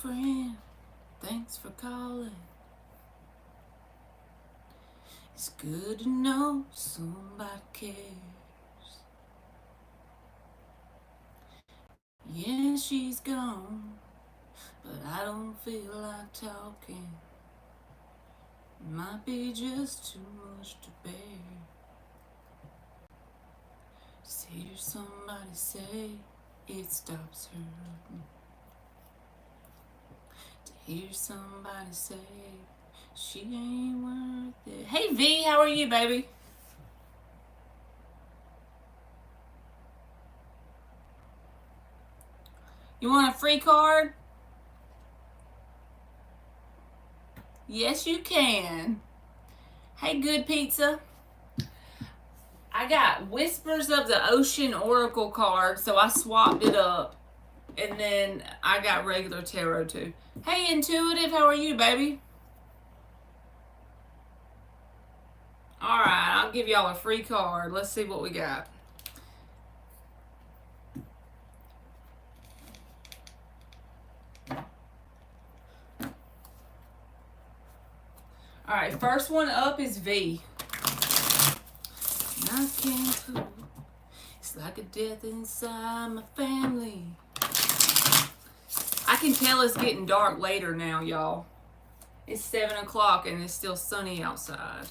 friend, thanks for calling. It's good to know somebody cares. Yeah, she's gone, but I don't feel like talking. It might be just too much to bear. Just hear somebody say it stops hurting. To hear somebody say she ain't worth it. Hey V, how are you, baby? You want a free card? Yes, you can. Hey, Good Pizza. I got Whispers of the Ocean Oracle card, so I swapped it up. And then I got regular tarot too. Hey, Intuitive, how are you, baby? Alright, I'll give y'all a free card. Let's see what we got. Alright, first one up is V. I can't prove it's like a death inside my family. I can tell it's getting dark later now, y'all. It's 7 o'clock and it's still sunny outside.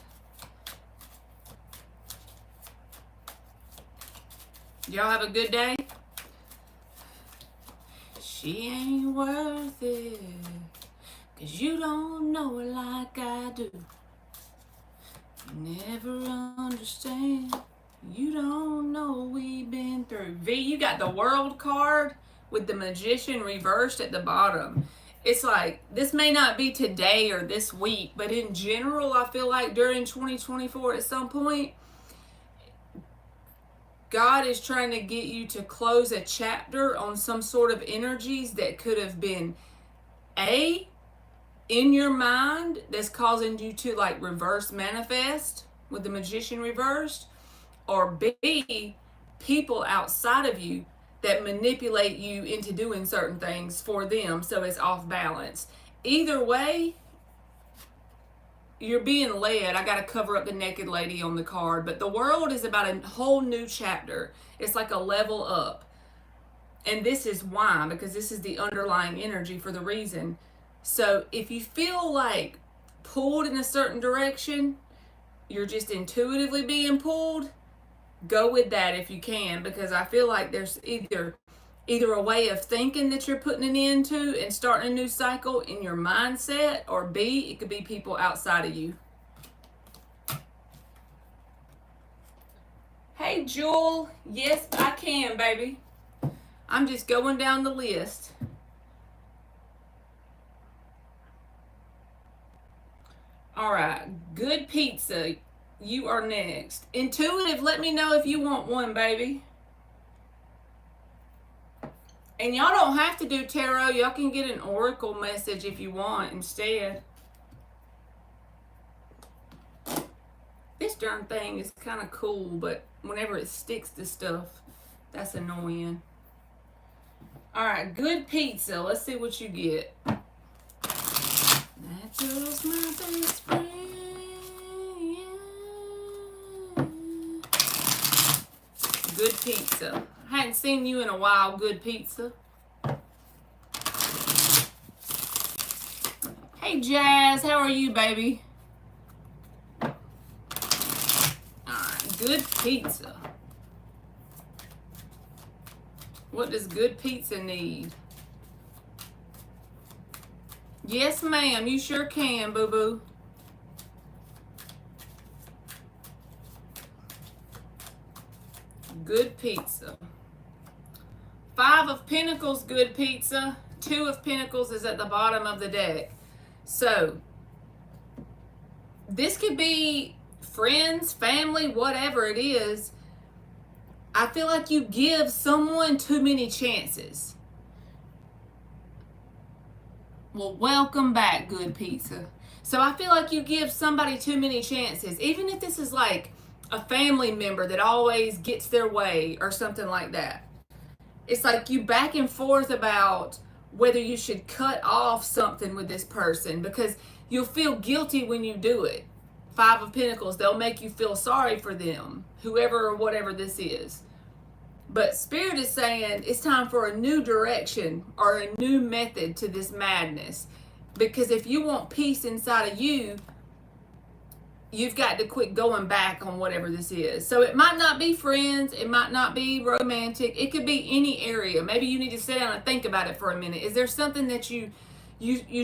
Y'all have a good day? She ain't worth it, 'cause you don't know her like I do. You never understand. You don't know what we've been through. V, you got the World card with the Magician reversed at the bottom. It's like, this may not be today or this week, but in general, I feel like during 2024 at some point, God is trying to get you to close a chapter on some sort of energies that could have been A, in your mind, that's causing you to like reverse manifest with the Magician reversed, or B, people outside of you that manipulate you into doing certain things for them so it's off balance. Either way, you're being led. I got to cover up the naked lady on the card, but the World is about a whole new chapter. It's like a level up. And this is why, because this is the underlying energy for the reason. So if you feel like pulled in a certain direction, you're just intuitively being pulled, go with that if you can, because I feel like there's either a way of thinking that you're putting it into and starting a new cycle in your mindset, or B, it could be people outside of you. Hey, Jewel. Yes, I can, baby. I'm just going down the list. All right, Good Pizza, you are next. Intuitive, let me know if you want one, baby. And y'all don't have to do tarot. Y'all can get an oracle message if you want instead. This darn thing is kind of cool, but whenever it sticks to stuff, that's annoying. All right, Good Pizza. Let's see what you get. That girl's my best friend. Good Pizza. I hadn't seen you in a while, Good Pizza. Hey, Jazz. How are you, baby? Alright, Good Pizza. What does Good Pizza need? Yes, ma'am. You sure can, boo-boo. Good Pizza. 5 of Pentacles, Good Pizza. 2 of Pentacles is at the bottom of the deck. So, this could be friends, family, whatever it is. I feel like you give someone too many chances. Well, welcome back, Good Pizza. So I feel like you give somebody too many chances. Even if this is like a family member that always gets their way or something like that. It's like you back and forth about whether you should cut off something with this person, because you'll feel guilty when you do it. Five of Pentacles, they'll make you feel sorry for them, whoever or whatever this is. But Spirit is saying it's time for a new direction or a new method to this madness. Because if you want peace inside of you, you've got to quit going back on whatever this is. So it might not be friends. It might not be romantic. It could be any area. Maybe you need to sit down and think about it for a minute. Is there something that you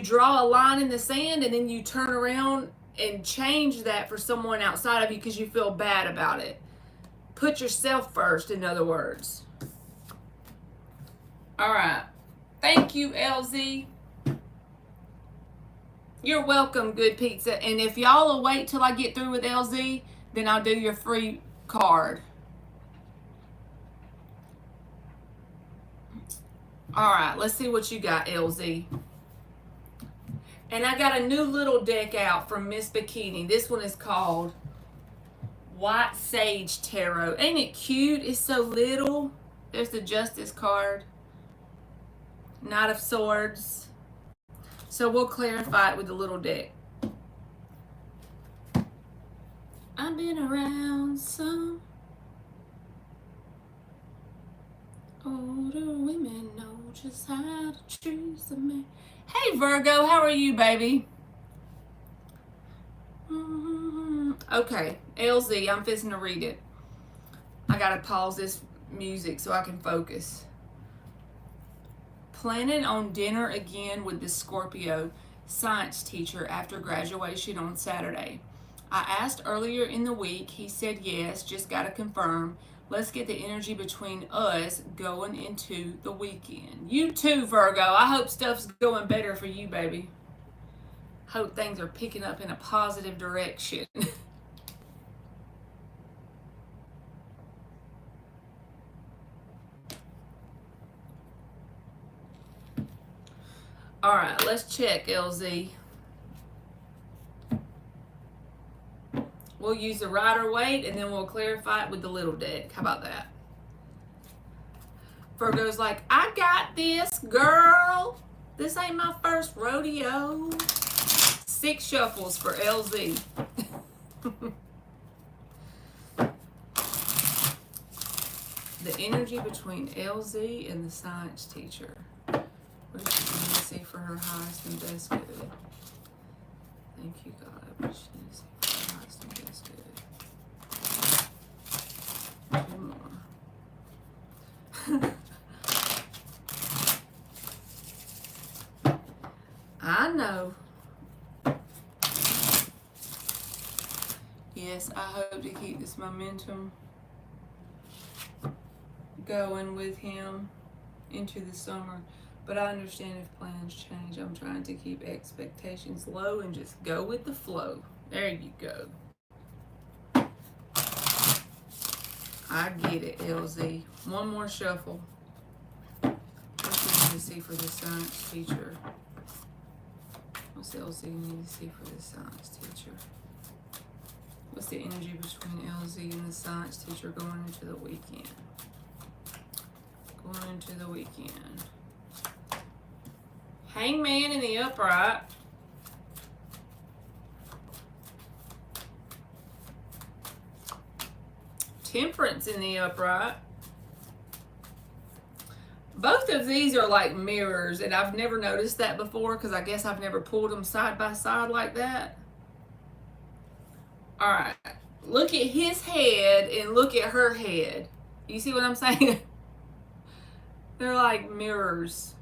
draw a line in the sand and then you turn around and change that for someone outside of you because you feel bad about it? Put yourself first, in other words. All right. Thank you, LZ. You're welcome, good pizza. And if y'all will wait till I get through with LZ, then I'll do your free card. All right, let's see what you got, LZ. And I got a new little deck out from Miss Bikini. This one is called White Sage Tarot. Ain't it cute? It's so little. There's the Justice card. Knight of Swords. So we'll clarify it with the little deck. I've been around some older women know just how to choose a man. Hey Virgo, how are you, baby? Okay, LZ, I'm fixing to read it. I gotta pause this music so I can focus. Planning on dinner again with the Scorpio science teacher after graduation on Saturday. I asked earlier in the week. He said yes, just gotta confirm. Let's get the energy between us going into the weekend. You too, Virgo. I hope stuff's going better for you, baby. Hope things are picking up in a positive direction. All right, let's check, LZ. We'll use the Rider-Waite and then we'll clarify it with the little deck. How about that? Virgo's like, I got this, girl. This ain't my first rodeo. 6 shuffles for LZ. The energy between LZ and the science teacher. What does she need to see for her highest and best good? Thank you, God. What does she need to see for her highest and best good? 2 more. I know. Yes, I hope to keep this momentum going with him into the summer. But I understand if plans change. I'm trying to keep expectations low and just go with the flow. There you go. I get it, LZ. One more shuffle. What do you need to see for the science teacher? What's LZ need to see for the science teacher? What's the energy between LZ and the science teacher going into the weekend? Going into the weekend. Hangman in the upright. Temperance in the upright. Both of these are like mirrors, and I've never noticed that before because I guess I've never pulled them side by side like that. All right. Look at his head and look at her head. You see what I'm saying? They're like mirrors.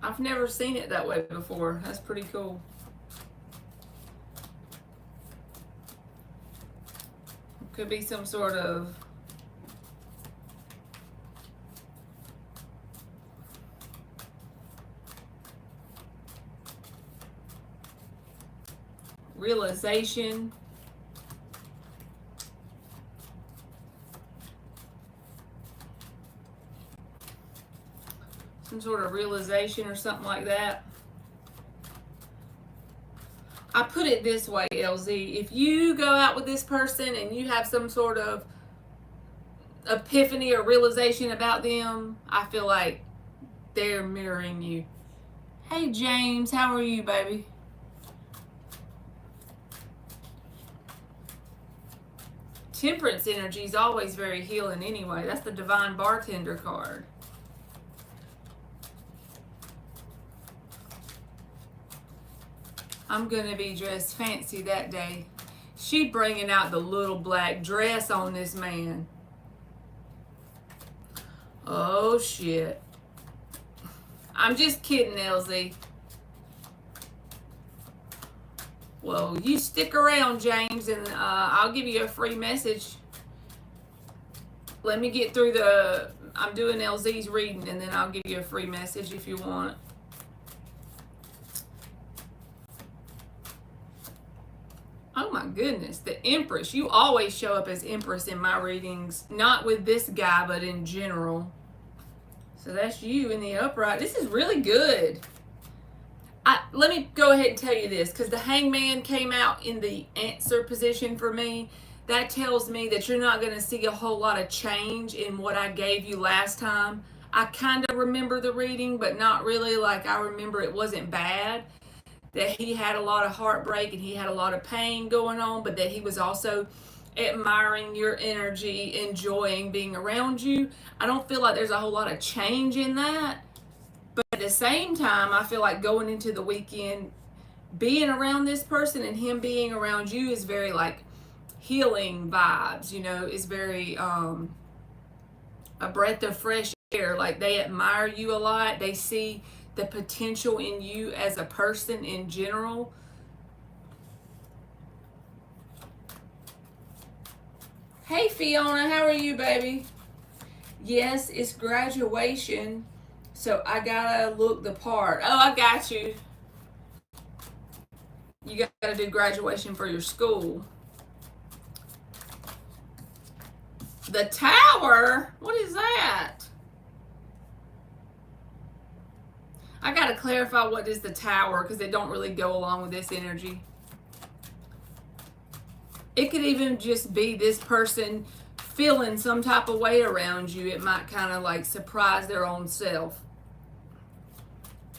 I've never seen it that way before. That's pretty cool. Could be some sort of realization. Some sort of realization or something like that. I put it this way, LZ. If you go out with this person and you have some sort of epiphany or realization about them, I feel like they're mirroring you. Hey James, how are you, baby? Temperance energy is always very healing anyway. That's the Divine Bartender card. I'm going to be dressed fancy that day. She bringing out the little black dress on this man. Oh, shit. I'm just kidding, LZ. Well, you stick around, James, and I'll give you a free message. Let me get through I'm doing LZ's reading, and then I'll give you a free message if you want. Oh my goodness, the Empress. You always show up as Empress in my readings. Not with this guy, but in general. So that's you in the upright. This is really good. Let me go ahead and tell you this, because the Hangman came out in the answer position for me. That tells me that you're not going to see a whole lot of change in what I gave you last time. I kind of remember the reading, but not really. Like, I remember it wasn't bad. That he had a lot of heartbreak and he had a lot of pain going on, but that he was also admiring your energy, enjoying being around you. I don't feel like there's a whole lot of change in that. But at the same time, I feel like going into the weekend, being around this person and him being around you is very like healing vibes, you know, is very a breath of fresh air. Like, they admire you a lot. They see the potential in you as a person in general. Hey Fiona, how are you, baby? Yes, it's graduation, so I gotta look the part. Oh, I got you. You gotta do graduation for your school. The Tower? What is that? I gotta clarify what is the Tower, because it don't really go along with this energy. It could even just be this person feeling some type of way around you. It might kind of like surprise their own self.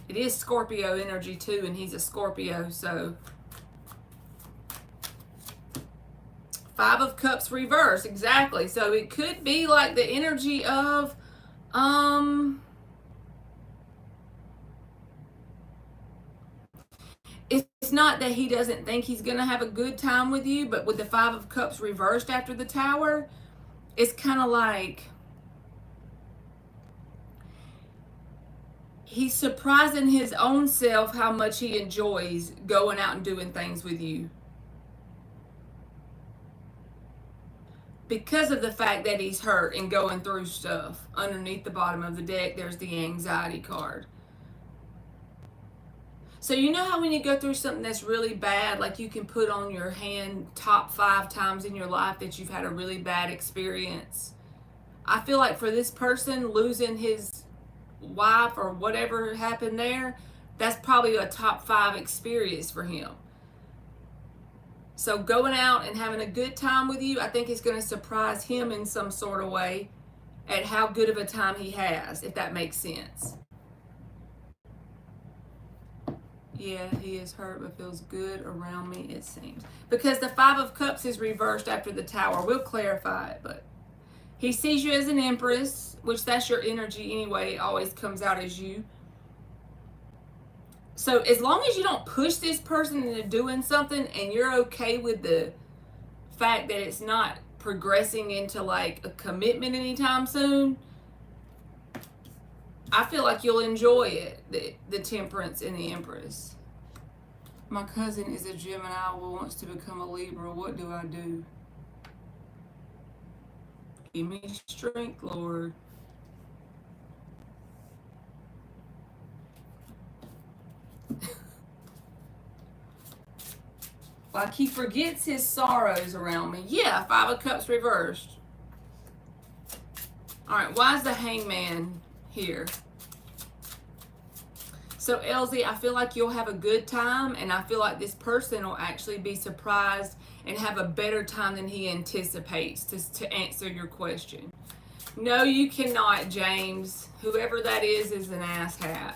It is Scorpio energy too, and he's a Scorpio, so. Five of Cups reverse, exactly. So it could be like the energy of, it's not that he doesn't think he's going to have a good time with you, but with the Five of Cups reversed after the Tower, it's kind of like he's surprising his own self how much he enjoys going out and doing things with you. Because of the fact that he's hurt and going through stuff. Underneath the bottom of the deck, there's the anxiety card. So you know how when you go through something that's really bad, like you can put on your hand top 5 times in your life that you've had a really bad experience. I feel like for this person, losing his wife or whatever happened there, that's probably a top 5 experience for him. So going out and having a good time with you, I think it's going to surprise him in some sort of way at how good of a time he has, if that makes sense. Yeah, he is hurt but feels good around me, it seems. Because the Five of Cups is reversed after the Tower. We'll clarify it, but he sees you as an Empress, which that's your energy anyway. It always comes out as you. So as long as you don't push this person into doing something and you're okay with the fact that it's not progressing into like a commitment anytime soon, I feel like you'll enjoy it, the Temperance and the Empress. My cousin is a Gemini who wants to become a Libra. What do I do? Give me strength, Lord. Like he forgets his sorrows around me. Yeah, Five of Cups reversed. All right, why is the Hangman here? So LZ, I feel like you'll have a good time, and I feel like this person will actually be surprised and have a better time than he anticipates, to answer your question. No, you cannot, James. Whoever that is an asshat.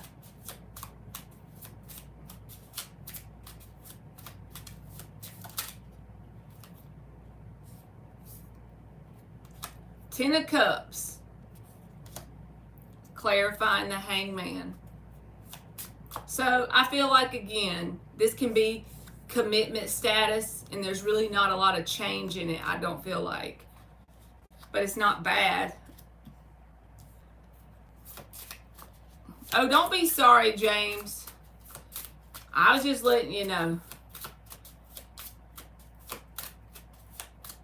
Ten of Cups. Clarifying the Hangman. So I feel like, again, this can be commitment status, and there's really not a lot of change in it, I don't feel like. But it's not bad. Oh, don't be sorry, James. I was just letting you know.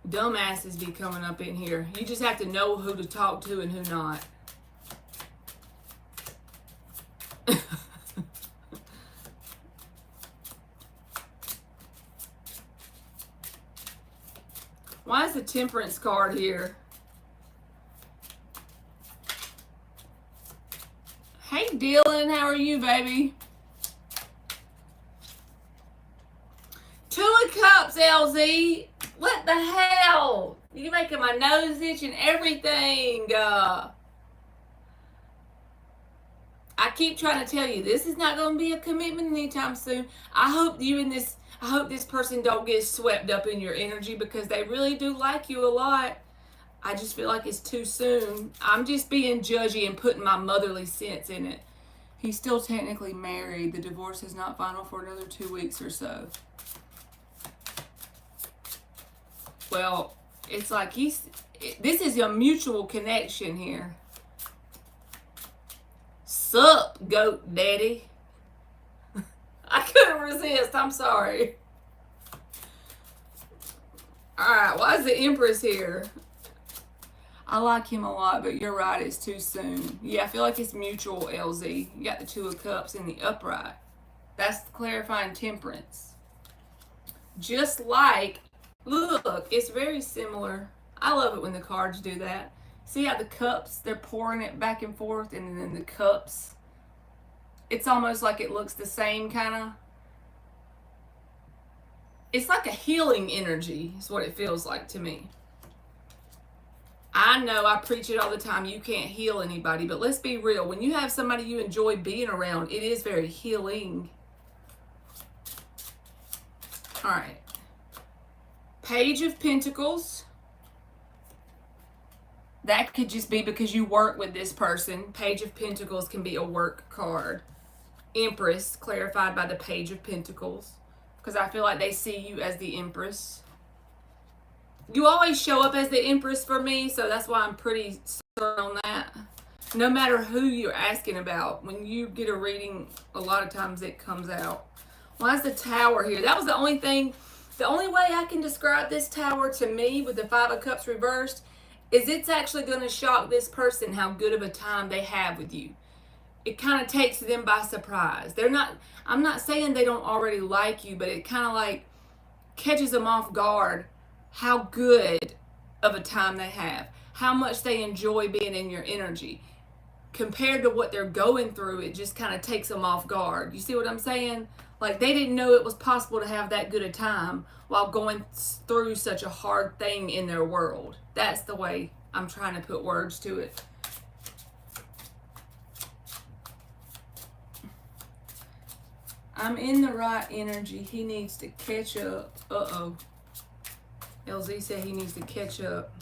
Dumbasses be coming up in here. You just have to know who to talk to and who not. Why is the Temperance card here? Hey, Dylan, how are you, baby? Two of Cups, LZ. What the hell? You making my nose itch and everything. I keep trying to tell you, this is not going to be a commitment anytime soon. I hope this person don't get swept up in your energy, because they really do like you a lot. I just feel like it's too soon. I'm just being judgy and putting my motherly sense in it. He's still technically married. The divorce is not final for another 2 weeks or so. Well, it's like this is a mutual connection here. Sup, goat daddy. I couldn't resist. I'm sorry. Alright, why is the Empress here? I like him a lot, but you're right, it's too soon. Yeah, I feel like it's mutual, LZ. You got the Two of Cups in the upright. That's clarifying Temperance. Just like, look, it's very similar. I love it when the cards do that. See how the cups, they're pouring it back and forth, and then the cups, it's almost like it looks the same, kind of. It's like a healing energy is what it feels like to me. I know I preach it all the time. You can't heal anybody, but let's be real. When you have somebody you enjoy being around, it is very healing. All right. Page of Pentacles. That could just be because you work with this person. Page of Pentacles can be a work card. Empress, clarified by the Page of Pentacles, because I feel like they see you as the Empress. You always show up as the Empress for me, so that's why I'm pretty certain on that. No matter who you're asking about, when you get a reading, a lot of times it comes out. Why is the Tower here? That was the only thing, the only way I can describe this Tower to me with the Five of Cups reversed is it's actually going to shock this person how good of a time they have with you. It kind of takes them by surprise. I'm not saying they don't already like you, but it kind of like catches them off guard how good of a time they have, how much they enjoy being in your energy. Compared to what they're going through, it just kind of takes them off guard. You see what I'm saying? Like, they didn't know it was possible to have that good a time while going through such a hard thing in their world. That's the way I'm trying to put words to it. I'm in the right energy. He needs to catch up. Uh-oh. LZ said he needs to catch up.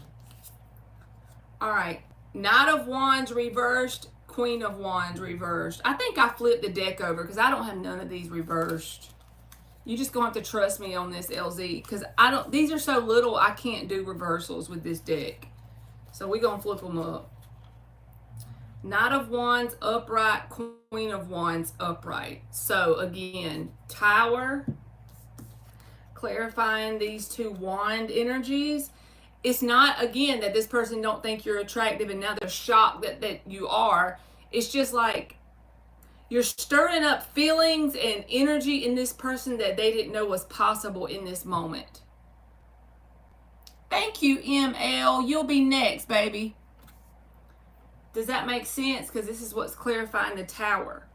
All right. Knight of Wands reversed. Queen of Wands reversed. I think I flipped the deck over because I don't have none of these reversed. You just gonna have to trust me on this, LZ, because these are so little I can't do reversals with this deck. So we're gonna flip them up. Knight of Wands upright, Queen of Wands upright. So again, Tower, clarifying these two wand energies. It's not, again, that this person don't think you're attractive and now they're shocked that you are. It's just like you're stirring up feelings and energy in this person that they didn't know was possible in this moment. Thank you, ML. You'll be next, baby. Does that make sense? Because this is what's clarifying the Tower.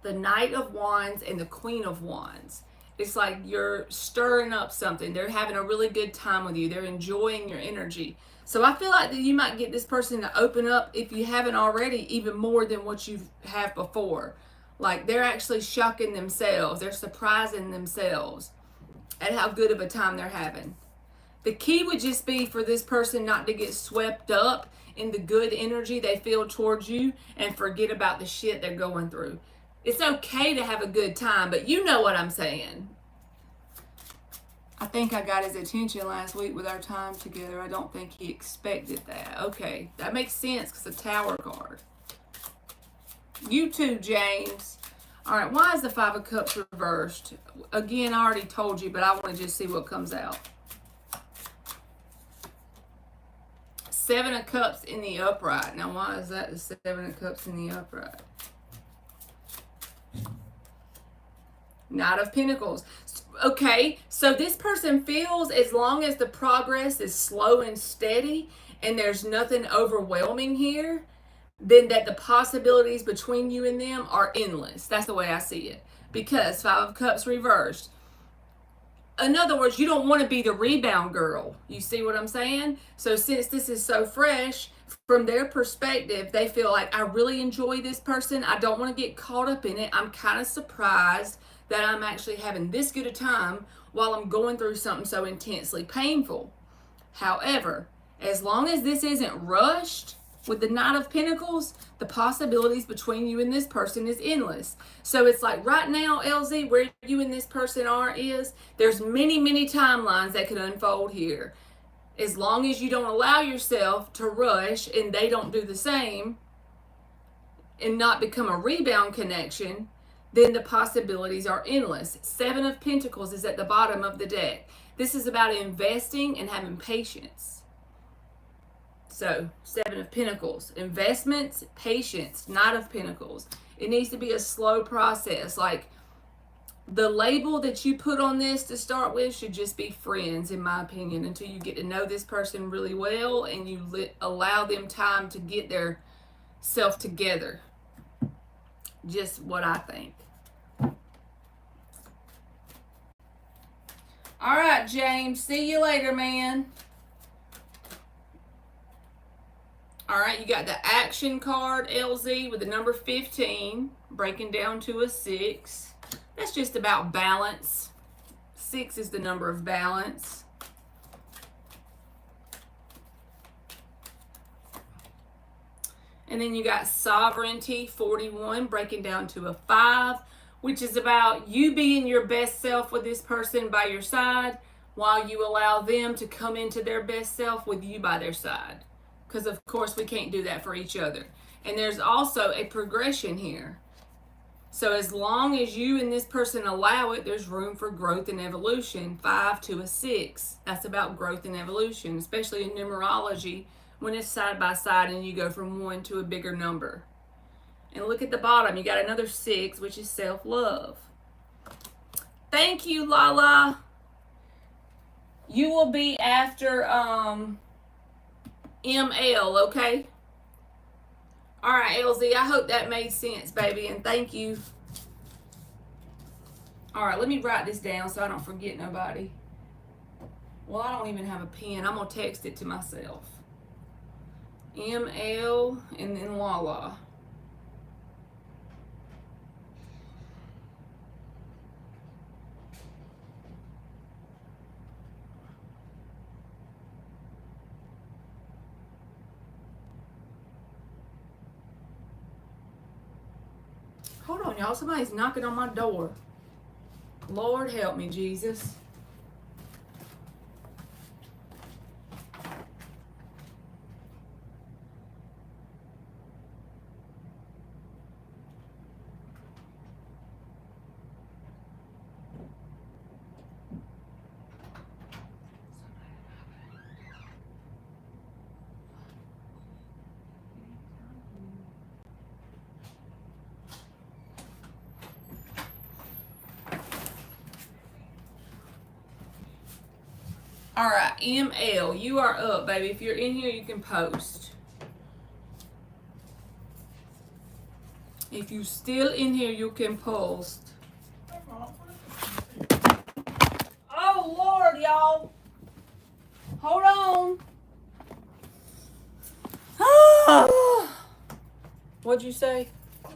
The Knight of Wands and the Queen of Wands. It's like you're stirring up something. They're having a really good time with you. They're enjoying your energy. So I feel like that you might get this person to open up, if you haven't already, even more than what you have before. Like they're actually shocking themselves. They're surprising themselves at how good of a time they're having. The key would just be for this person not to get swept up in the good energy they feel towards you and forget about the shit they're going through. It's okay to have a good time, but you know what I'm saying. I think I got his attention last week with our time together. I don't think he expected that. Okay, that makes sense because the Tower card. You too, James. All right, why is the Five of Cups reversed? Again, I already told you, but I want to just see what comes out. Seven of Cups in the upright. Now, why is that the Seven of Cups in the upright? Knight of Pentacles. Okay, so this person feels as long as the progress is slow and steady and there's nothing overwhelming here, then that the possibilities between you and them are endless. That's the way I see it. Because Five of Cups reversed. In other words, you don't want to be the rebound girl. You see what I'm saying? So since this is so fresh, from their perspective, they feel like, I really enjoy this person. I don't want to get caught up in it. I'm kind of surprised that I'm actually having this good a time while I'm going through something so intensely painful. However, as long as this isn't rushed with the Knight of Pentacles, the possibilities between you and this person is endless. So it's like right now, LZ, where you and this person are is, there's many, many timelines that could unfold here. As long as you don't allow yourself to rush and they don't do the same and not become a rebound connection, then the possibilities are endless. Seven of Pentacles is at the bottom of the deck. This is about investing and having patience. So, Seven of Pentacles. Investments, patience, Knight of Pentacles. It needs to be a slow process. Like, the label that you put on this to start with should just be friends, in my opinion, until you get to know this person really well and you allow them time to get their self together. Just what I think. All right, James. See you later, man. All right, you got the action card, LZ, with the number 15, breaking down to a 6. That's just about balance. 6 is the number of balance. And then you got sovereignty, 41, breaking down to a 5, which is about you being your best self with this person by your side while you allow them to come into their best self with you by their side. Because, of course, we can't do that for each other. And there's also a progression here. So as long as you and this person allow it, there's room for growth and evolution. 5 to a 6. That's about growth and evolution, especially in numerology when it's side by side and you go from 1 to a bigger number. And look at the bottom. You got another 6, which is self-love. Thank you, Lala. You will be after ML, okay? All right, LZ, I hope that made sense, baby, and thank you. All right, let me write this down so I don't forget nobody. Well, I don't even have a pen. I'm going to text it to myself. ML and then Lala. Hold on, y'all. Somebody's knocking on my door. Lord help me, Jesus. All right, ML, you are up, baby. If you're in here, you can post. If you're still in here, you can post. Oh, Lord, y'all. Hold on. What'd you say?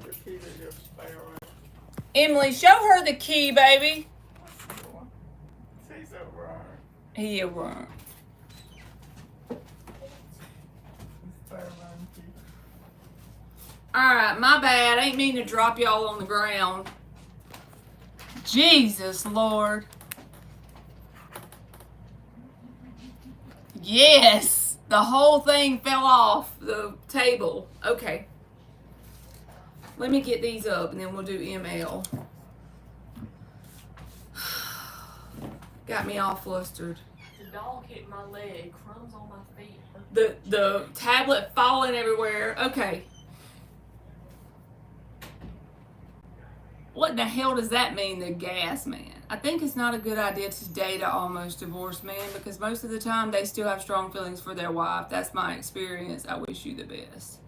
The key to your spare room. Emily, show her the key, baby. She's so wrong. He wrong. Spare room key. Alright, my bad. I ain't mean to drop y'all on the ground. Jesus, Lord. Yes. The whole thing fell off the table. Okay. Let me get these up and then we'll do ML. Got me all flustered. The dog hit my leg, crumbs on my feet. The tablet falling everywhere. Okay. What the hell does that mean, the gas man? I think it's not a good idea to date an almost divorced man because most of the time they still have strong feelings for their wife. That's my experience. I wish you the best.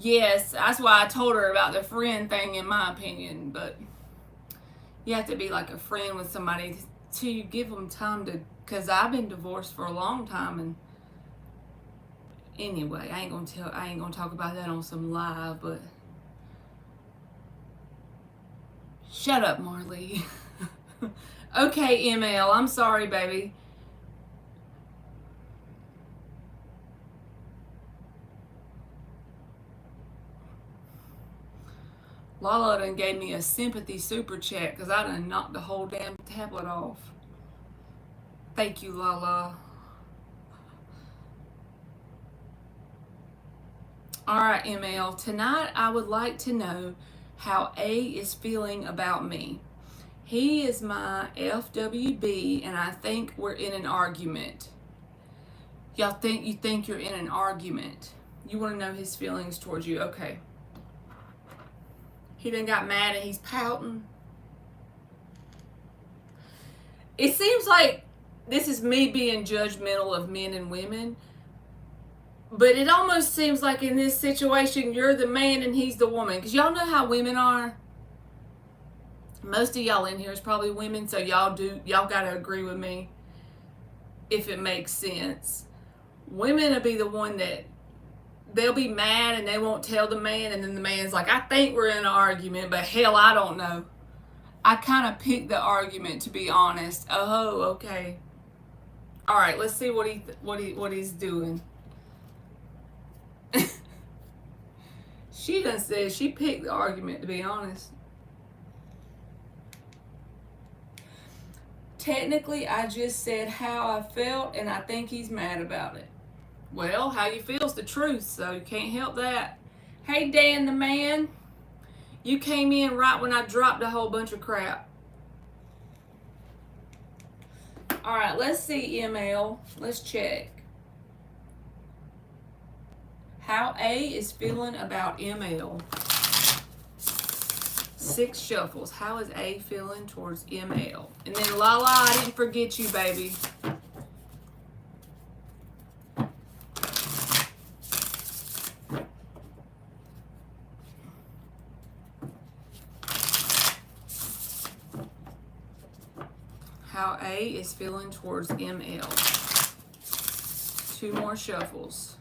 Yes, that's why I told her about the friend thing in my opinion, but you have to be like a friend with somebody to give them time to, because I've been divorced for a long time and anyway, I ain't gonna talk about that on some live, but shut up, Marley. Okay, ML, I'm sorry, baby. Lala done gave me a sympathy super chat because I done knocked the whole damn tablet off. Thank you, Lala. Alright, ML. Tonight I would like to know how A is feeling about me. He is my FWB and I think we're in an argument. You think you're in an argument. You want to know his feelings towards you. Okay. He done got mad and he's pouting. It seems like this is me being judgmental of men and women. But it almost seems like in this situation, you're the man and he's the woman. Because y'all know how women are. Most of y'all in here is probably women. So y'all got to agree with me if it makes sense. Women will be the one that they'll be mad and they won't tell the man, and then the man's like, I think we're in an argument, but hell, I don't know. I kind of picked the argument, to be honest. Oh, okay. All right, let's see what he's doing. She done said she picked the argument, to be honest. Technically, I just said how I felt, and I think he's mad about it. Well, how you feel's the truth, so you can't help that. Hey, Dan the man. You came in right when I dropped a whole bunch of crap. Alright, let's see, ML. Let's check. How A is feeling about ML. 6 shuffles. How is A feeling towards ML? And then Lala, I didn't forget you, baby. How A is feeling towards ML. 2 more shuffles.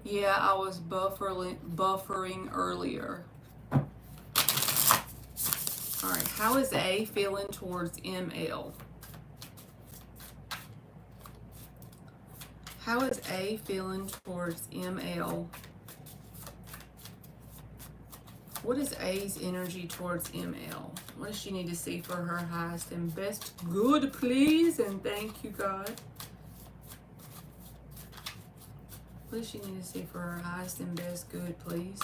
Yeah, I was buffering earlier. Alright, how is A feeling towards ML? How is A feeling towards ML? What is A's energy towards ML? What does she need to see for her highest and best good, please? And thank you, God. What does she need to see for her highest and best good, please?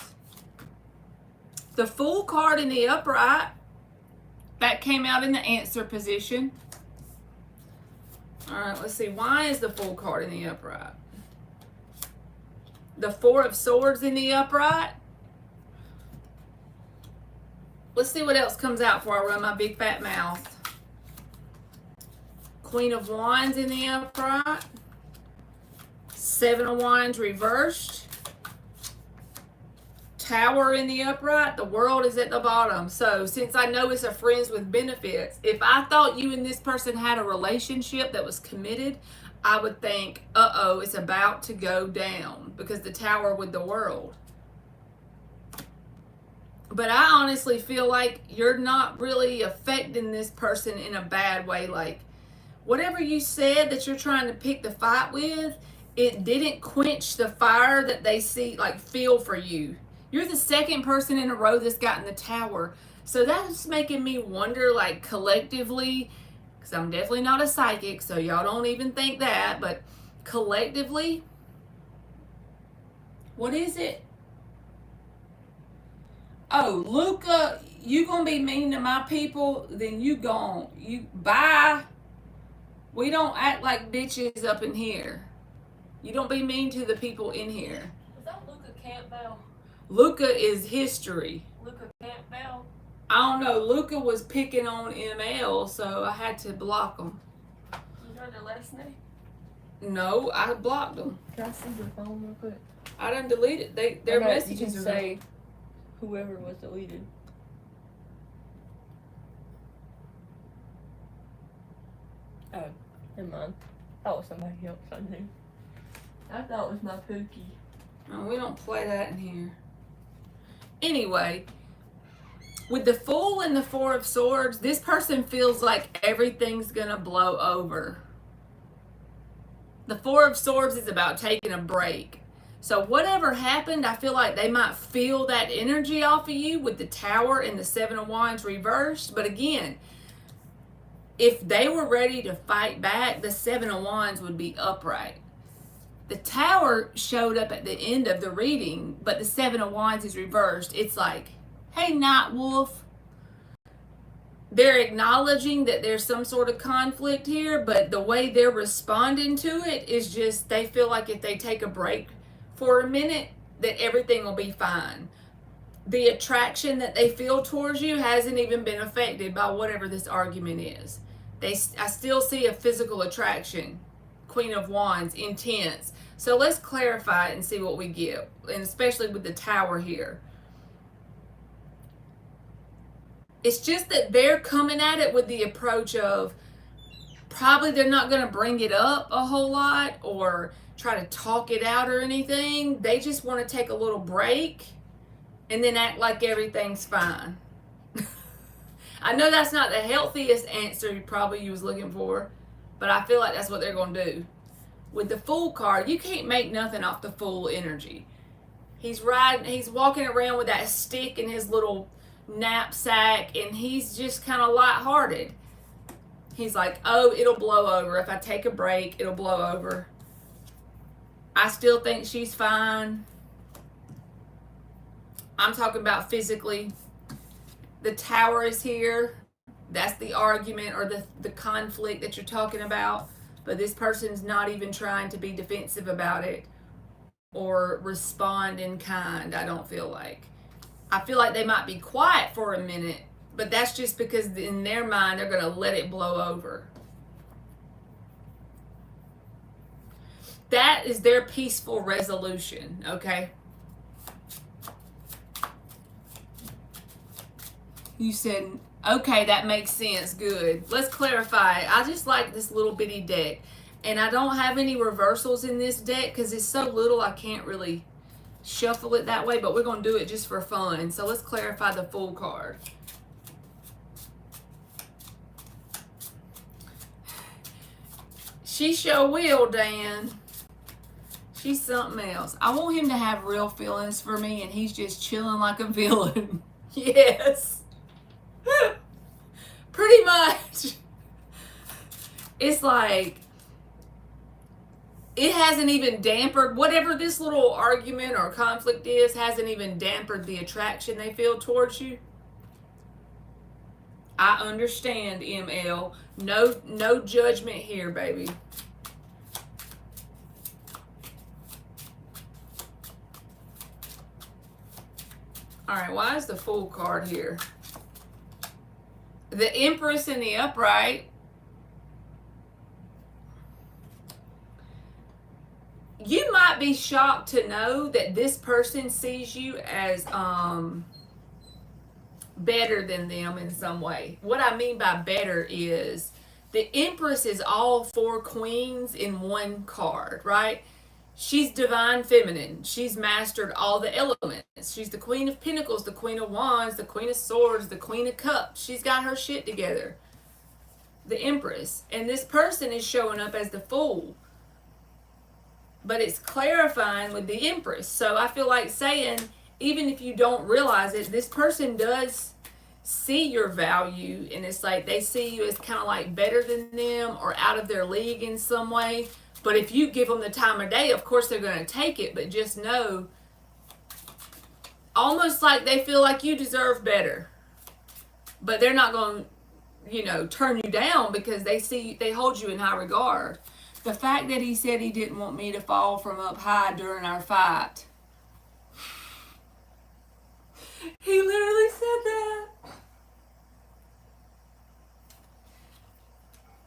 The Fool card in the upright. That came out in the answer position. All right, let's see. Why is the Fool card in the upright? The 4 of Swords in the upright. Let's see what else comes out before I run my big fat mouth. Queen of Wands in the upright. 7 of Wands reversed. Tower in the upright, the world is at the bottom. So since I know it's a friends with benefits, if I thought you and this person had a relationship that was committed, I would think, uh-oh, it's about to go down, because the Tower with the world. But I honestly feel like you're not really affecting this person in a bad way. Like, whatever you said that you're trying to pick the fight with, it didn't quench the fire that they see, like, feel for you. You're the second person in a row that's gotten the Tower. So that's making me wonder, like, collectively, because I'm definitely not a psychic, so y'all don't even think that, but collectively, what is it? Oh, Luca, you gonna be mean to my people? Then you gone. You bye. We don't act like bitches up in here. You don't be mean to the people in here. Is that Luca Campbell? Luca is history. Luca Campbell? I don't know. Luca was picking on ML, so I had to block him. You heard their last name? No, I blocked them. Can I see your phone real quick? I done deleted. Their Okay, messages you can are say whoever was deleted. Oh, never mind. That was somebody else I knew. I thought it was my Pookie. Oh, we don't play that in here. Anyway, with the Fool and the Four of Swords, this person feels like everything's gonna blow over. The Four of Swords is about taking a break. So whatever happened, I feel like they might feel that energy off of you with the Tower and the Seven of Wands reversed. But again, if they were ready to fight back, the Seven of Wands would be upright. The Tower showed up at the end of the reading, but the Seven of Wands is reversed. It's like, hey, Night Wolf. They're acknowledging that there's some sort of conflict here, but the way they're responding to it is just, they feel like if they take a break for a minute, that everything will be fine. The attraction that they feel towards you hasn't even been affected by whatever this argument is. I still see a physical attraction. Queen of Wands, intense. So let's clarify it and see what we get, and especially with the Tower here. It's just that they're coming at it with the approach of probably they're not going to bring it up a whole lot or try to talk it out or anything. They just want to take a little break and then act like everything's fine. I know that's not the healthiest answer probably you was looking for, but I feel like that's what they're going to do. With the Fool card, you can't make nothing off the Fool energy. He's walking around with that stick in his little knapsack, and he's just kind of lighthearted. He's like, oh, it'll blow over. If I take a break, it'll blow over. I still think she's fine. I'm talking about physically. The Tower is here. That's the argument or the conflict that you're talking about. But this person's not even trying to be defensive about it or respond in kind, I don't feel like. I feel like they might be quiet for a minute, but that's just because in their mind they're going to let it blow over. That is their peaceful resolution, okay? You said, okay, that makes sense. Good. Let's clarify. I just like this little bitty deck. And I don't have any reversals in this deck because it's so little I can't really shuffle it that way. But we're going to do it just for fun. So let's clarify the Fool card. She sure will, Dan. She's something else. I want him to have real feelings for me and he's just chilling like a villain. Yes. Pretty much. It's like it hasn't even dampened whatever this little argument or conflict is, hasn't even dampened the attraction they feel towards you. I understand, ML. No judgment here, baby. All right, why is the Fool card here? The Empress in the upright. You might be shocked to know that this person sees you as better than them in some way. What I mean by better is the Empress is all four queens in one card, right? She's divine feminine. She's mastered all the elements. She's the Queen of Pentacles, the Queen of Wands, the Queen of Swords, the Queen of Cups. She's got her shit together. The Empress. And this person is showing up as the Fool. But it's clarifying with the Empress. So I feel like saying, even if you don't realize it, this person does see your value, and it's like they see you as kind of like better than them or out of their league in some way. But if you give them the time of day, of course they're going to take it, but just know, almost like they feel like you deserve better. But they're not going to, turn you down because they hold you in high regard. The fact that he said he didn't want me to fall from up high during our fight. He literally said that.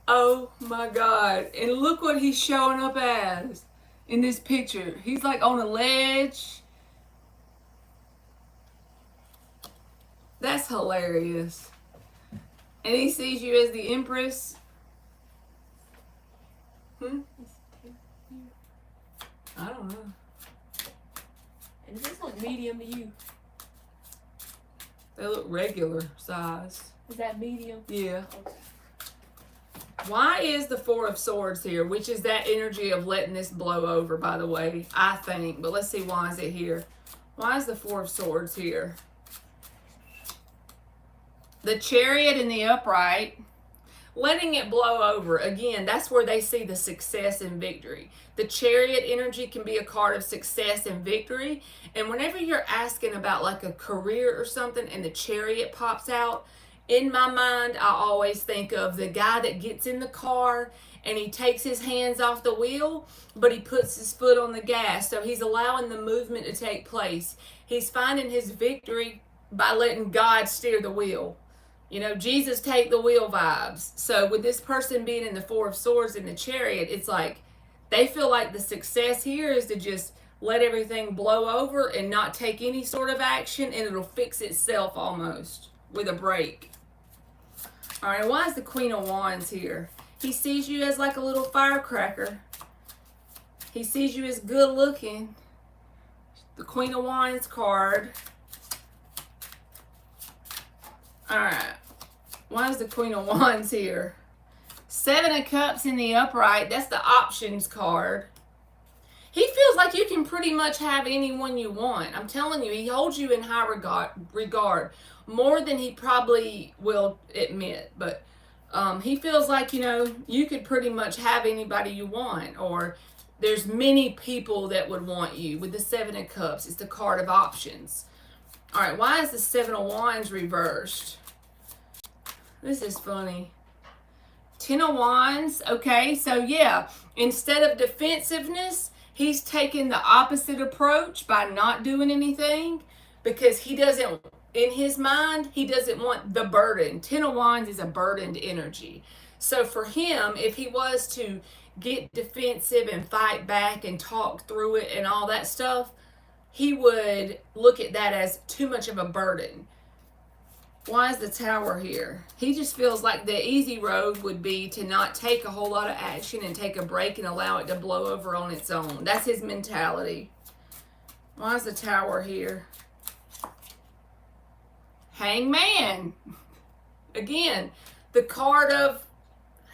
Oh my God. And look what he's showing up as in this picture. He's like on a ledge. That's hilarious. And he sees you as the Empress. I don't know. And does this look medium to you? They look regular size. Is that medium? Yeah. Okay. Why is the Four of Swords here? Which is that energy of letting this blow over, by the way, I think. But let's see, why is it here? Why is the Four of Swords here? The Chariot in the upright. Letting it blow over. Again, that's where they see the success and victory. The Chariot energy can be a card of success and victory. And whenever you're asking about like a career or something and the Chariot pops out, in my mind, I always think of the guy that gets in the car and he takes his hands off the wheel, but he puts his foot on the gas. So he's allowing the movement to take place. He's finding his victory by letting God steer the wheel. Jesus take the wheel vibes. So with this person being in the Four of Swords in the Chariot, it's like they feel like the success here is to just let everything blow over and not take any sort of action, and it'll fix itself almost with a break. All right, why is the Queen of Wands here? He sees you as like a little firecracker. He sees you as good looking. The Queen of Wands card. All right. Why is the Queen of Wands here? Seven of Cups in the upright. That's the options card. He feels like you can pretty much have anyone you want. I'm telling you, he holds you in high regard. More than he probably will admit. But he feels like, you could pretty much have anybody you want. Or there's many people that would want you. With the Seven of Cups, it's the card of options. All right, why is the Seven of Wands reversed? This is funny. Ten of Wands. Okay, so yeah, instead of defensiveness, he's taking the opposite approach by not doing anything because he doesn't, in his mind, he doesn't want the burden. Ten of Wands is a burdened energy. So for him, if he was to get defensive and fight back and talk through it and all that stuff, he would look at that as too much of a burden. Why is the Tower here? He just feels like the easy road would be to not take a whole lot of action and take a break and allow it to blow over on its own. That's his mentality. Why is the Tower here? Hangman. Again, the card of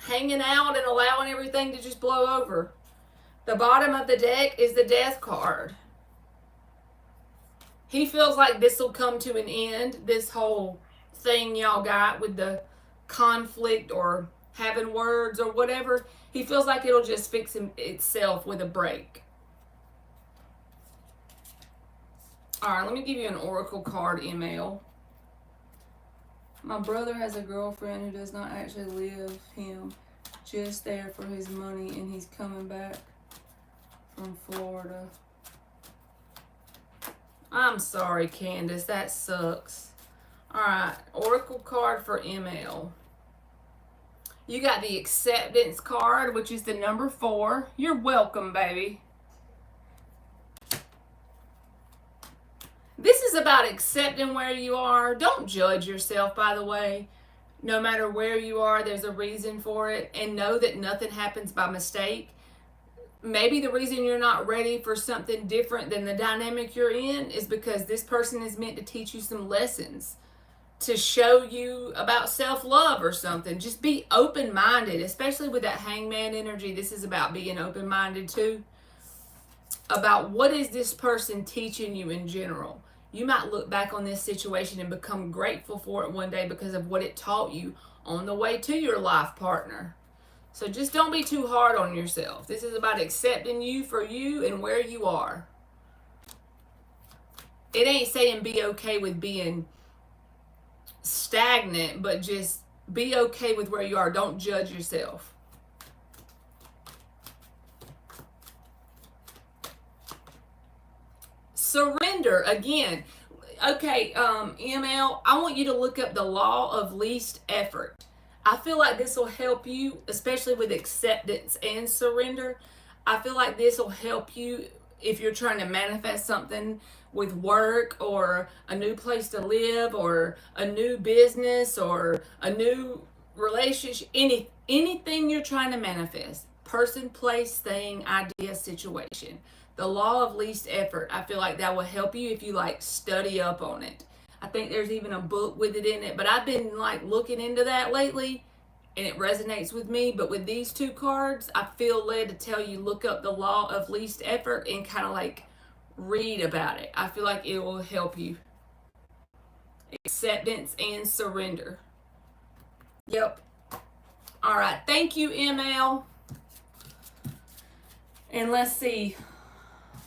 hanging out and allowing everything to just blow over. The bottom of the deck is the Death card. He feels like this will come to an end, this whole thing y'all got with the conflict or having words or whatever. He feels like it'll just fix itself with a break. All right, let me give you an oracle card email. My brother has a girlfriend who does not actually live him, just there for his money, and he's coming back from Florida. I'm sorry, Candace. That sucks. All right. Oracle card for email. You got the acceptance card, which is the number 4. You're welcome, baby. is about accepting where you are. Don't judge yourself, by the way. No matter where you are, there's a reason for it. And know that nothing happens by mistake. Maybe the reason you're not ready for something different than the dynamic you're in is because this person is meant to teach you some lessons, to show you about self-love or something. Just be open-minded, especially with that hangman energy. This is about being open-minded too. About what is this person teaching you in general. You might look back on this situation and become grateful for it one day because of what it taught you on the way to your life partner. So just don't be too hard on yourself. This is about accepting you for you and where you are. It ain't saying be okay with being stagnant, but just be okay with where you are. Don't judge yourself. Surrender again. Okay, ML, I want you to look up the law of least effort. I feel like this will help you, especially with acceptance and surrender. I feel like this will help you if you're trying to manifest something with work or a new place to live or a new business or a new relationship, anything you're trying to manifest. Person, place, thing, idea, situation. The law of least effort. I feel like that will help you if you like study up on it. I think there's even a book with it in it, but I've been like looking into that lately and it resonates with me. But with these two cards, I feel led to tell you look up the law of least effort and kind of like read about it. I feel like it will help you. Acceptance and surrender. Yep. All right. Thank you, ML. And let's see.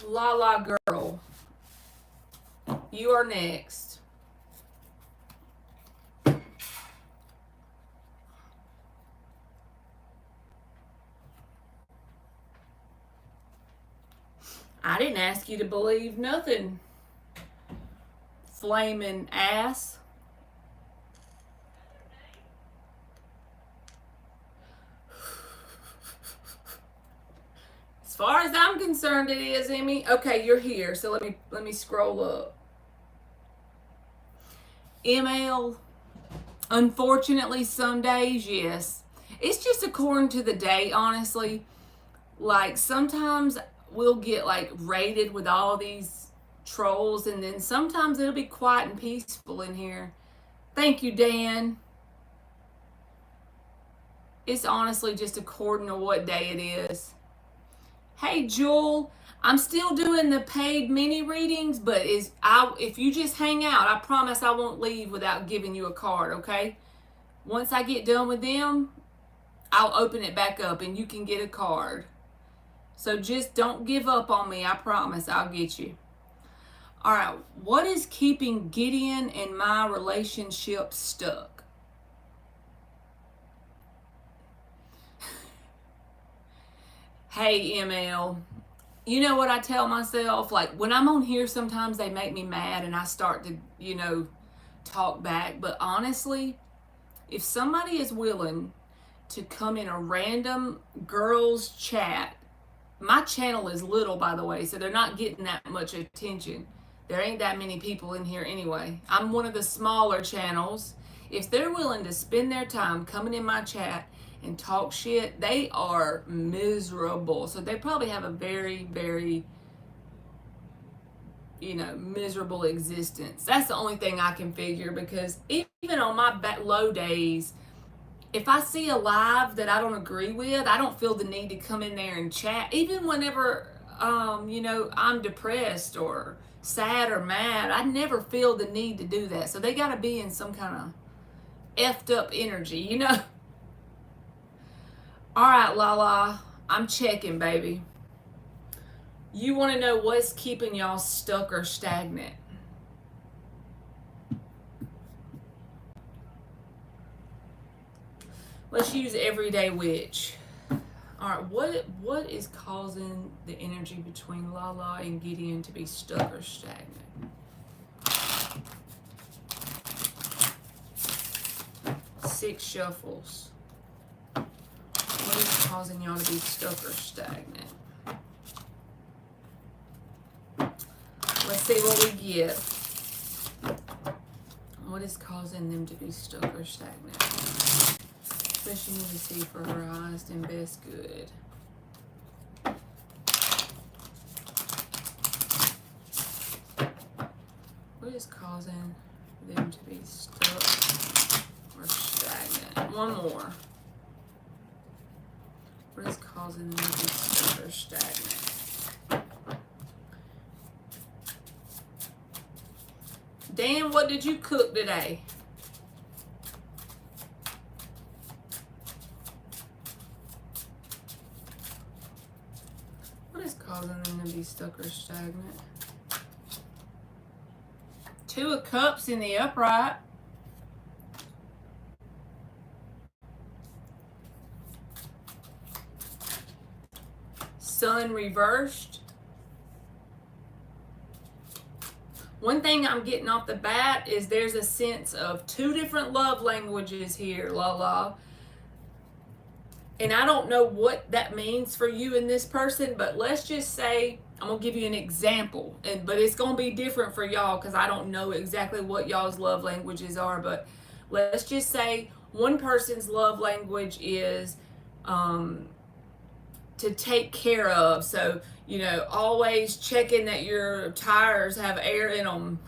La La Girl. You are next. I didn't ask you to believe nothing, flaming ass. As far as I'm concerned, it is, Emmy. Okay, you're here, so let me scroll up. ML, unfortunately, some days, yes. It's just according to the day, honestly. Like, sometimes we'll get, like, raided with all these trolls, and then sometimes it'll be quiet and peaceful in here. Thank you, Dan. It's honestly just according to what day it is. Hey, Jewel, I'm still doing the paid mini readings, but if you just hang out, I promise I won't leave without giving you a card, okay? Once I get done with them, I'll open it back up and you can get a card. So just don't give up on me. I promise I'll get you. All right, what is keeping Gideon and my relationship stuck? Hey, ML, you know what I tell myself? Like, when I'm on here, sometimes they make me mad and I start to, talk back. But honestly, if somebody is willing to come in a random girls chat, my channel is little, by the way, so they're not getting that much attention. There ain't that many people in here anyway. I'm one of the smaller channels. If they're willing to spend their time coming in my chat and talk shit, they are miserable. So they probably have a very, very, miserable existence. That's the only thing I can figure, because even on my low days, if I see a live that I don't agree with, I don't feel the need to come in there and chat. Even whenever, I'm depressed or sad or mad, I never feel the need to do that. So they got to be in some kind of effed up energy, All right, Lala, I'm checking, baby. You want to know what's keeping y'all stuck or stagnant? Let's use Everyday Witch. All right, what is causing the energy between Lala and Gideon to be stuck or stagnant? Six shuffles. What is causing y'all to be stuck or stagnant? Let's see what we get. What is causing them to be stuck or stagnant? What she need to see for her highest and best good? What is causing them to be stuck or stagnant? One more. What is causing them to be stuck or stagnant? Dan, what did you cook today? What is causing them to be stuck or stagnant? Two of Cups in the upright. Sun reversed. One thing I'm getting off the bat is there's a sense of two different love languages here, Lala. And I don't know what that means for you and this person, but let's just say, I'm going to give you an example, but it's going to be different for y'all because I don't know exactly what y'all's love languages are, but let's just say one person's love language is to take care of. So, you know, always checking that your tires have air in them.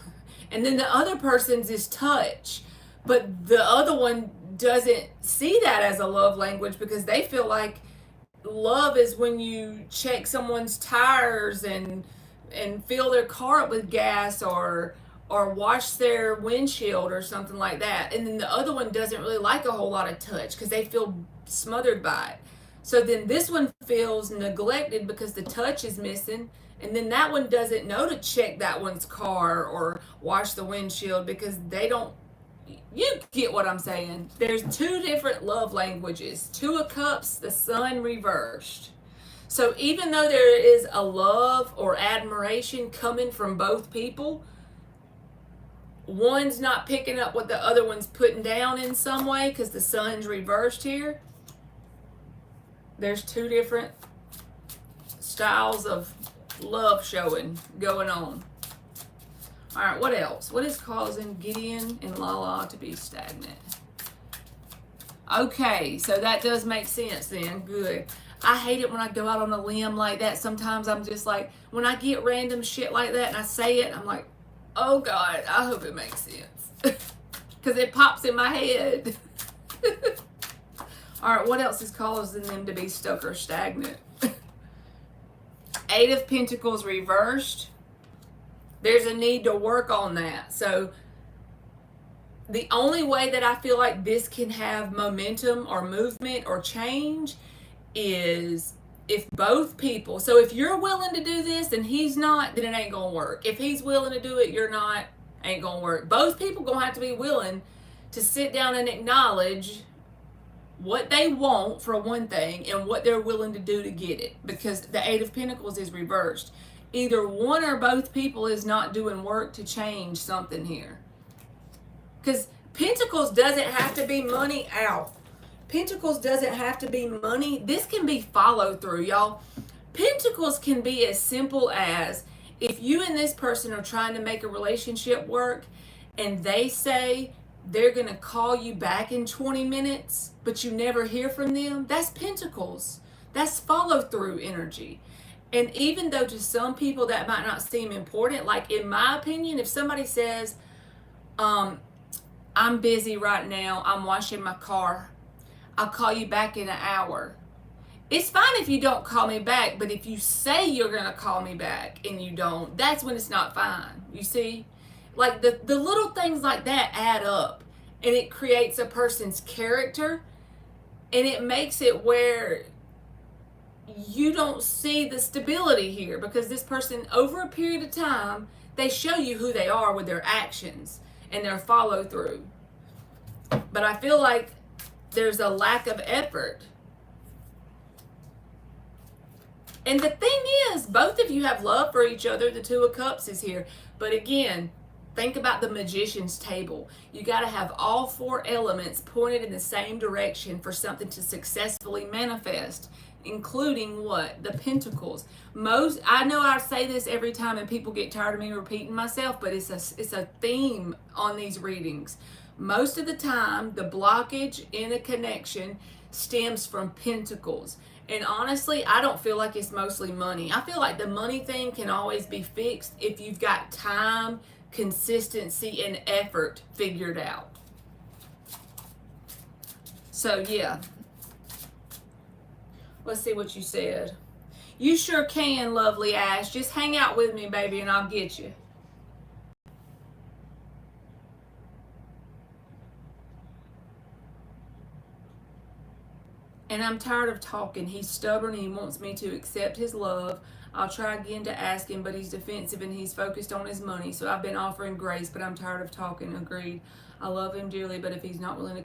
And then the other person's is touch. But the other one doesn't see that as a love language because they feel like love is when you check someone's tires and fill their car up with gas or wash their windshield or something like that. And then the other one doesn't really like a whole lot of touch because they feel smothered by it. So then this one feels neglected because the touch is missing. And then that one doesn't know to check that one's car or wash the windshield because they don't. You get what I'm saying. There's two different love languages. Two of Cups, the Sun reversed. So even though there is a love or admiration coming from both people, one's not picking up what the other one's putting down in some way because the Sun's reversed here. There's two different styles of love showing going on. All right, what else? What is causing Gideon and Lala to be stagnant? Okay, so that does make sense then. Good. I hate it when I go out on a limb like that. Sometimes I'm just like, when I get random shit like that and I say it, I'm like, oh God, I hope it makes sense. Because it pops in my head. All right, what else is causing them to be stuck or stagnant? Eight of Pentacles reversed. There's a need to work on that. So the only way that I feel like this can have momentum or movement or change is if both people, so if you're willing to do this and he's not, then it ain't gonna work. If he's willing to do it, you're not, ain't gonna work. Both people gonna have to be willing to sit down and acknowledge what they want for one thing and what they're willing to do to get it, because the Eight of Pentacles is reversed. Either one or both people is not doing work to change something here. Because Pentacles doesn't have to be money out. Pentacles doesn't have to be money. This can be follow through, y'all. Pentacles can be as simple as if you and this person are trying to make a relationship work and they say they're going to call you back in 20 minutes, but you never hear from them, that's Pentacles. That's follow through energy. And even though to some people that might not seem important, like in my opinion, if somebody says, I'm busy right now, I'm washing my car, I'll call you back in an hour. It's fine if you don't call me back, but if you say you're going to call me back and you don't, that's when it's not fine. You see? Like the little things like that add up, and it creates a person's character, and it makes it where you don't see the stability here, because this person over a period of time, they show you who they are with their actions and their follow through. But I feel like there's a lack of effort. And the thing is, both of you have love for each other. The Two of Cups is here. But again, Think about the magician's table. You got to have all 4 elements pointed in the same direction for something to successfully manifest, including what? The pentacles. I know I say this every time and people get tired of me repeating myself, but it's a theme on these readings. Most of the time, the blockage in a connection stems from pentacles. And honestly, I don't feel like it's mostly money. I feel like the money thing can always be fixed if you've got time, consistency, and effort figured out. So yeah, let's see what you said. You sure can, lovely Ash. Just hang out with me, baby, and I'll get you. And I'm tired of talking. He's stubborn and he wants me to accept his love. I'll try again to ask him, but he's defensive and he's focused on his money. So I've been offering grace, but I'm tired of talking. Agreed. I love him dearly, but if he's not willing to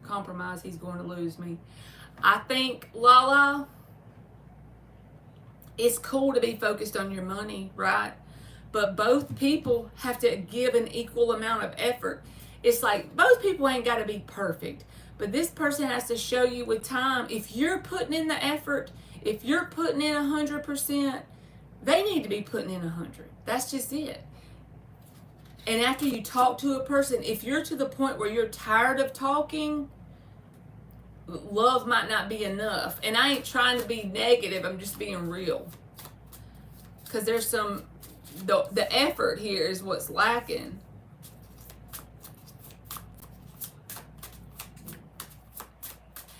compromise, he's going to lose me. I think, Lala, it's cool to be focused on your money, right? But both people have to give an equal amount of effort. It's like both people ain't got to be perfect, but this person has to show you with time. If you're putting in the effort, if you're putting in 100%, they need to be putting in 100. That's just it. And after you talk to a person, if you're to the point where you're tired of talking, love might not be enough. And I ain't trying to be negative, I'm just being real. Because there's the effort here is what's lacking.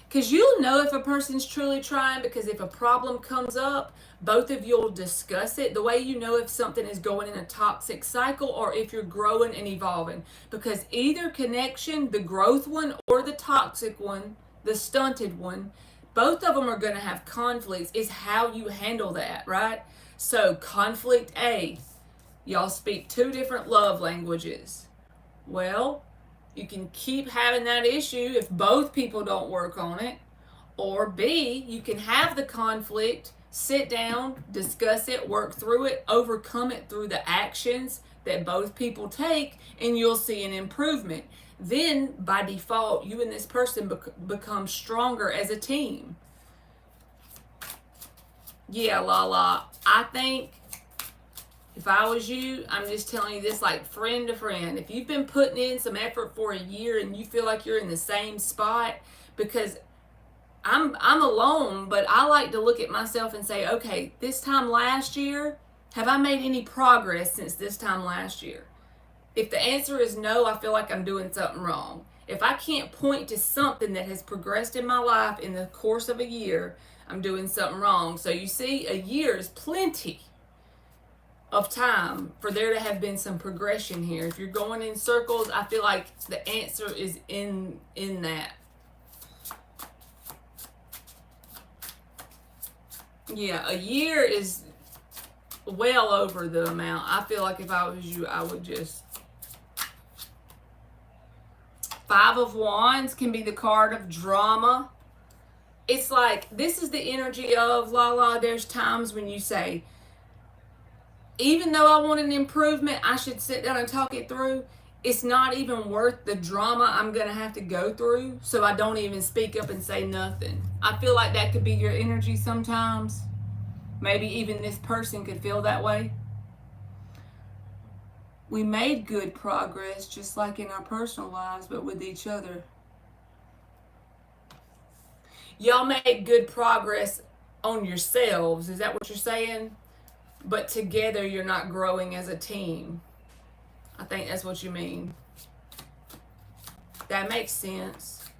Because you'll know if a person's truly trying, because if a problem comes up, both of you will discuss it. The way you know if something is going in a toxic cycle or if you're growing and evolving. Because either connection, the growth one or the toxic one, the stunted one, both of them are going to have conflicts. It's how you handle that, right? So conflict A, y'all speak 2 different love languages. Well, you can keep having that issue if both people don't work on it. Or B, you can have the conflict, sit down, discuss it, work through it, overcome it through the actions that both people take, and you'll see an improvement. Then, by default, you and this person become stronger as a team. Yeah, Lala, I think if I was you, I'm just telling you this like friend to friend. If you've been putting in some effort for a year and you feel like you're in the same spot, because I'm alone, but I like to look at myself and say, okay, this time last year, have I made any progress since this time last year? If the answer is no, I feel like I'm doing something wrong. If I can't point to something that has progressed in my life in the course of a year, I'm doing something wrong. So you see, a year is plenty of time for there to have been some progression here. If you're going in circles, I feel like the answer is in that. Yeah, a year is well over the amount. I feel like if I was you, I would just... 5 of Wands can be the card of drama. It's like, this is the energy of, Lala, there's times when you say, even though I want an improvement, I should sit down and talk it through. It's not even worth the drama I'm going to have to go through, so I don't even speak up and say nothing. I feel like that could be your energy sometimes. Maybe even this person could feel that way. We made good progress, just like in our personal lives, but with each other. Y'all made good progress on yourselves. Is that what you're saying? But together you're not growing as a team. I think that's what you mean. That makes sense.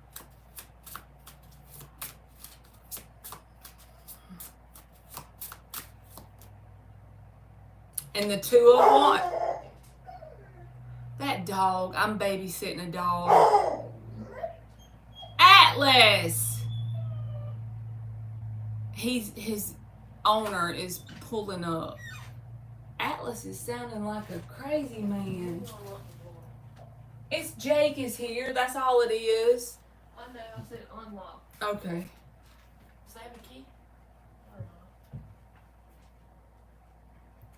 And the 2 of Wands. That dog. I'm babysitting a dog. Atlas! His owner is pulling up. Atlas is sounding like a crazy man. It's Jake is here. That's all it is. I know. I said unlock. Okay. Does that have a key?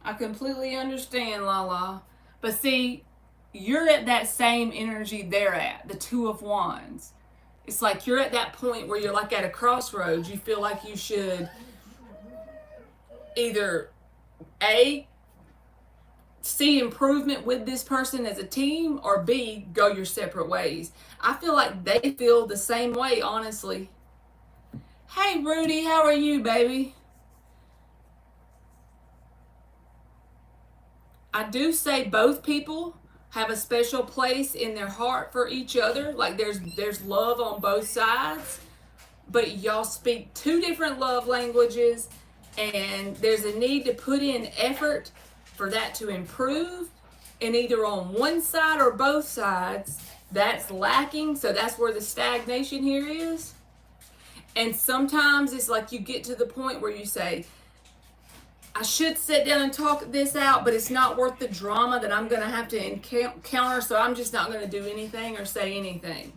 I completely understand, Lala. But see, you're at that same energy they're at, the Two of Wands. It's like you're at that point where you're like at a crossroads. You feel like you should either A, see improvement with this person as a team, or B, go your separate ways. I feel like they feel the same way, honestly. Hey, Rudy, how are you, baby? I do say both people have a special place in their heart for each other. Like there's love on both sides, but y'all speak two different love languages, and there's a need to put in effort for that to improve. And either on one side or both sides, that's lacking. So that's where the stagnation here is. And sometimes it's like you get to the point where you say, I should sit down and talk this out, but it's not worth the drama that I'm going to have to encounter, so I'm just not going to do anything or say anything.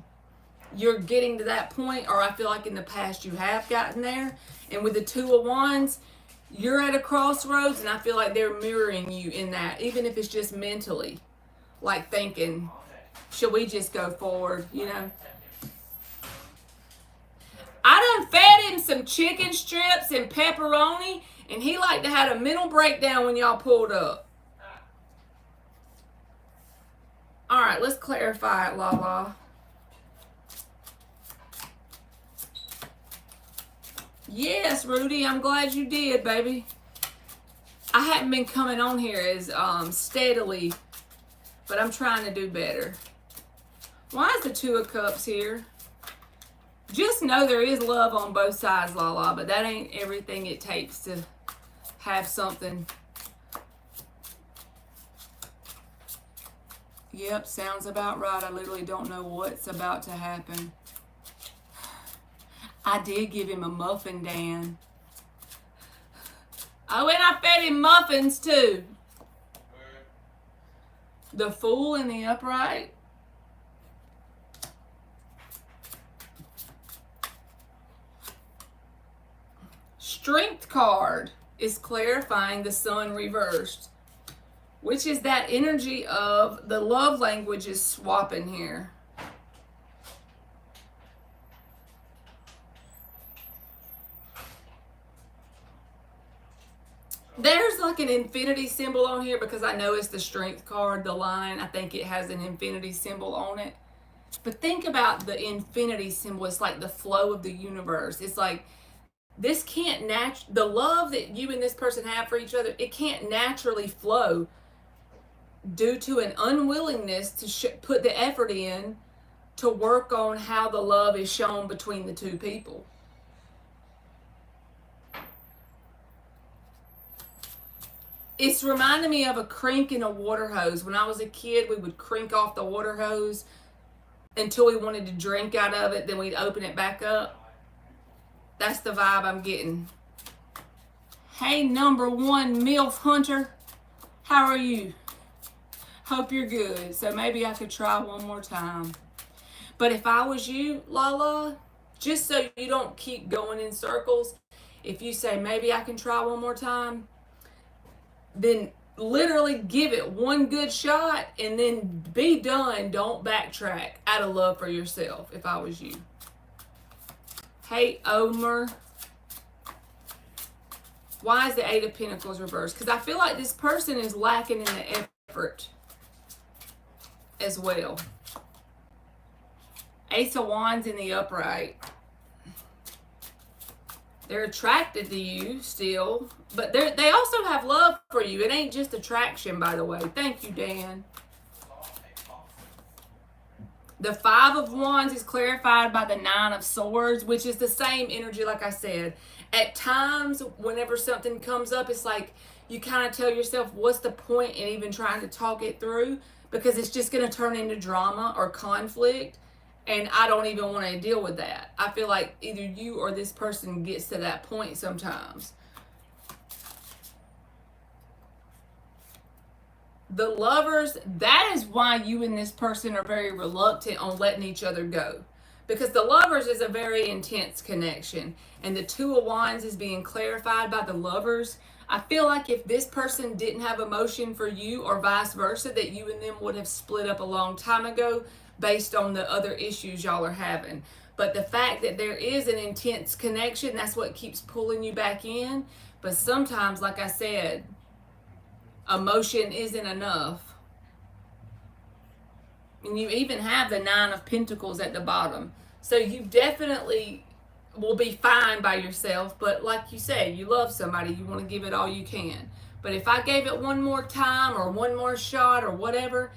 You're getting to that point, or I feel like in the past you have gotten there. And with the Two of Wands, you're at a crossroads, and I feel like they're mirroring you in that, even if it's just mentally. Like thinking, should we just go forward, you know? I done fed him some chicken strips and pepperoni, and he like to have a mental breakdown when y'all pulled up. All right, let's clarify it, Lala. Yes, Rudy, I'm glad you did, baby. I hadn't been coming on here as steadily, but I'm trying to do better. Why is the Two of Cups here? Just know there is love on both sides, Lala, but that ain't everything it takes to have something. Yep, sounds about right. I literally don't know what's about to happen. I did give him a muffin, Dan. Oh, and I fed him muffins too. The Fool in the upright. Strength card is clarifying the Sun reversed, which is that energy of the love languages swapping here. There's like an infinity symbol on here because I know it's the Strength card, the line. I think it has an infinity symbol on it. But think about the infinity symbol. It's like the flow of the universe. It's like this can't the love that you and this person have for each other, it can't naturally flow due to an unwillingness to put the effort in to work on how the love is shown between the two people. It's reminding me of a crink in a water hose. When I was a kid, we would crink off the water hose until we wanted to drink out of it, then we'd open it back up. That's the vibe I'm getting. Hey, number one MILF Hunter. How are you? Hope you're good. So maybe I could try one more time. But if I was you, Lala, just so you don't keep going in circles, if you say maybe I can try one more time, then literally give it one good shot and then be done. Don't backtrack out of love for yourself if I was you. Hey, Omer. Why is the Eight of Pentacles reversed? Because I feel like this person is lacking in the effort as well. Ace of Wands in the upright. They're attracted to you still, but they also have love for you. It ain't just attraction, by the way. Thank you, Dan. The Five of Wands is clarified by the Nine of Swords, which is the same energy, like I said. At times, whenever something comes up, it's like you kind of tell yourself, what's the point in even trying to talk it through? Because it's just going to turn into drama or conflict, and I don't even want to deal with that. I feel like either you or this person gets to that point sometimes. The Lovers, that is why you and this person are very reluctant on letting each other go. Because the Lovers is a very intense connection. And the Two of Wands is being clarified by the Lovers. I feel like if this person didn't have emotion for you or vice versa, that you and them would have split up a long time ago based on the other issues y'all are having. But the fact that there is an intense connection, that's what keeps pulling you back in. But sometimes, like I said, emotion isn't enough. And you even have the Nine of Pentacles at the bottom. So you definitely will be fine by yourself. But like you said, you love somebody. You want to give it all you can. But if I gave it one more time or one more shot or whatever,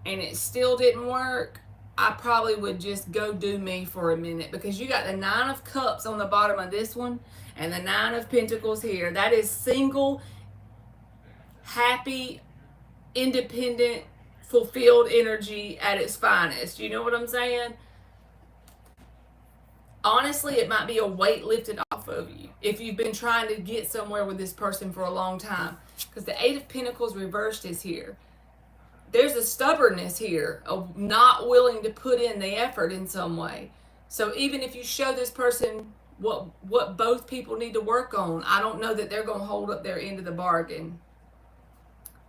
and it still didn't work, I probably would just go do me for a minute. Because you got the Nine of Cups on the bottom of this one and the Nine of Pentacles here. That is single, happy, independent, fulfilled energy at its finest. You know what I'm saying? Honestly, it might be a weight lifted off of you if you've been trying to get somewhere with this person for a long time. Because the Eight of Pentacles reversed is here. There's a stubbornness here of not willing to put in the effort in some way. So even if you show this person what both people need to work on, I don't know that they're going to hold up their end of the bargain.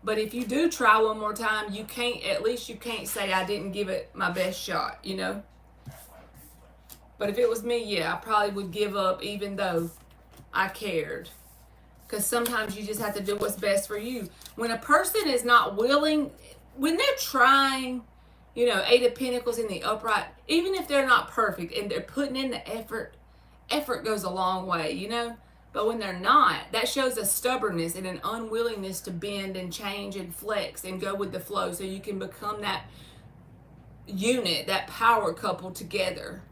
But if you do try one more time, at least you can't say I didn't give it my best shot, you know? But if it was me, yeah, I probably would give up even though I cared. Because sometimes you just have to do what's best for you. When a person is not willing, when they're trying, you know, Eight of Pentacles in the upright, even if they're not perfect and they're putting in the effort goes a long way, you know? But when they're not, that shows a stubbornness and an unwillingness to bend and change and flex and go with the flow so you can become that unit, that power couple together.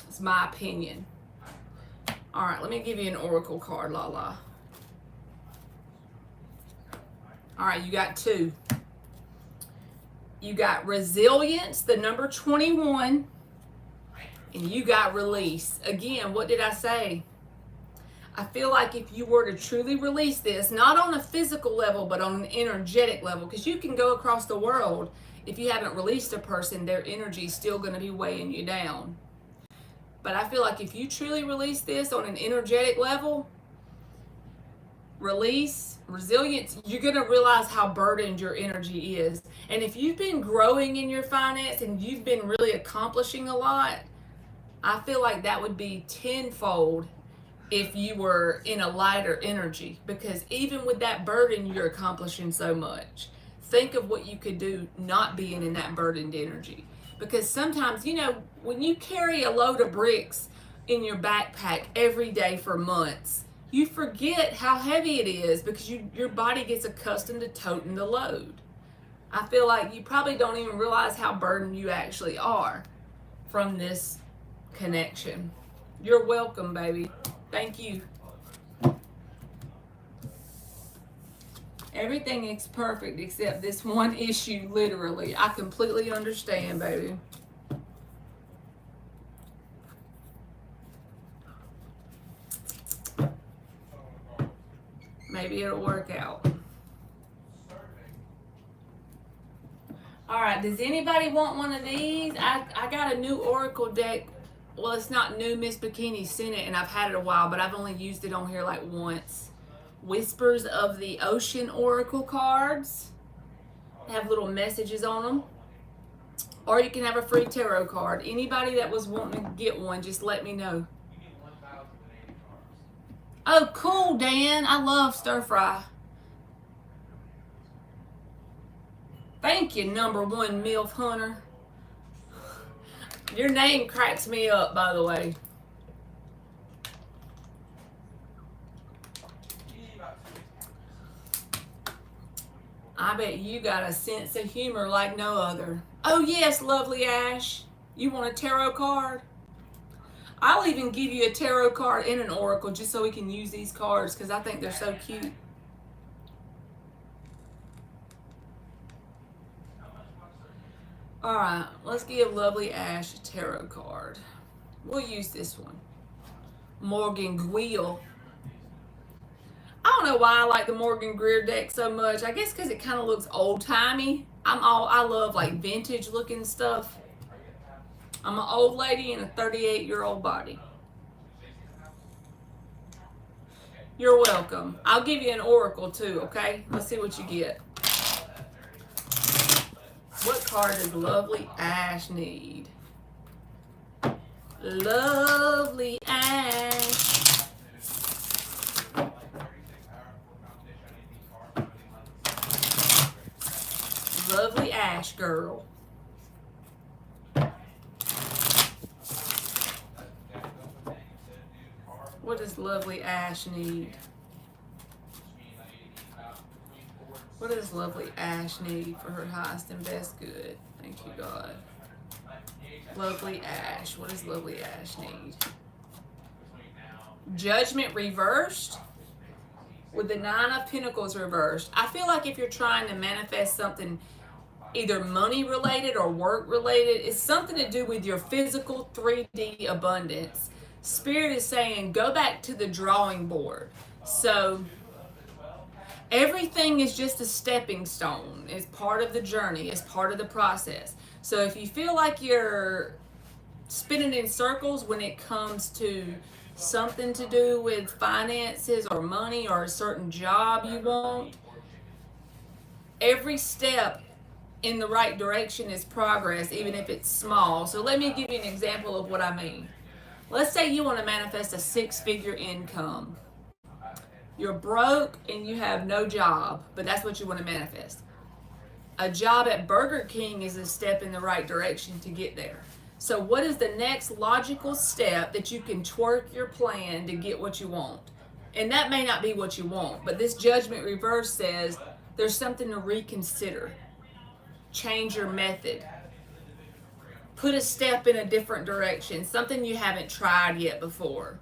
It's my opinion. All right, let me give you an oracle card, Lala. All right, you got two. You got resilience, the number 21, and you got release. Again, what did I say? I feel like if you were to truly release this, not on a physical level, but on an energetic level, because you can go across the world, if you haven't released a person, their energy is still going to be weighing you down. But I feel like if you truly release this on an energetic level, release, resilience, you're going to realize how burdened your energy is. And if you've been growing in your finance and you've been really accomplishing a lot, I feel like that would be tenfold if you were in a lighter energy. Because even with that burden, you're accomplishing so much. Think of what you could do not being in that burdened energy. Because sometimes, you know, when you carry a load of bricks in your backpack every day for months, you forget how heavy it is because your body gets accustomed to toting the load. I feel like you probably don't even realize how burdened you actually are from this connection. You're welcome, baby. Thank you. Everything is perfect except this one issue, literally. I completely understand, baby. Maybe it'll work out. All right, does anybody want one of these? I got a new Oracle deck. Well, it's not new. Miss Bikini sent it, and I've had it a while, but I've only used it on here like once. Whispers of the Ocean Oracle cards. They have little messages on them. Or you can have a free tarot card. Anybody that was wanting to get one, just let me know. Oh, cool, Dan. I love stir fry. Thank you, number one MILF Hunter. Your name cracks me up, by the way. I bet you got a sense of humor like no other. Oh, yes, lovely Ash. You want a tarot card? I'll even give you a tarot card and an oracle just so we can use these cards because I think they're so cute. All right, let's give lovely Ash a tarot card. We'll use this one. Morgan Guile. I don't know why I like the Morgan Greer deck so much. I guess because it kind of looks old-timey. I love like vintage looking stuff. I'm an old lady in a 38-year-old body. You're welcome. I'll give you an oracle too, okay? Let's see what you get. What card does Lovely Ash need? Lovely Ash. Lovely Ash girl. What does Lovely Ash need? What does Lovely Ash need for her highest and best good? Thank you, God. Lovely Ash. What does Lovely Ash need? Judgment reversed with the 9 of Pentacles reversed. I feel like if you're trying to manifest something either money related or work related, it's something to do with your physical 3D abundance. Spirit is saying go back to the drawing board. So everything is just a stepping stone. It's part of the journey. It's part of the process. So if you feel like you're spinning in circles when it comes to something to do with finances or money or a certain job you want, every step in the right direction is progress, even if it's small. So let me give you an example of what I mean. Let's say you want to manifest a 6-figure income. You're broke and you have no job, but that's what you want to manifest. A job at Burger King is a step in the right direction to get there. So what is the next logical step that you can twerk your plan to get what you want? And that may not be what you want, but this judgment reverse says there's something to reconsider. Change your method. Put a step in a different direction, something you haven't tried yet before.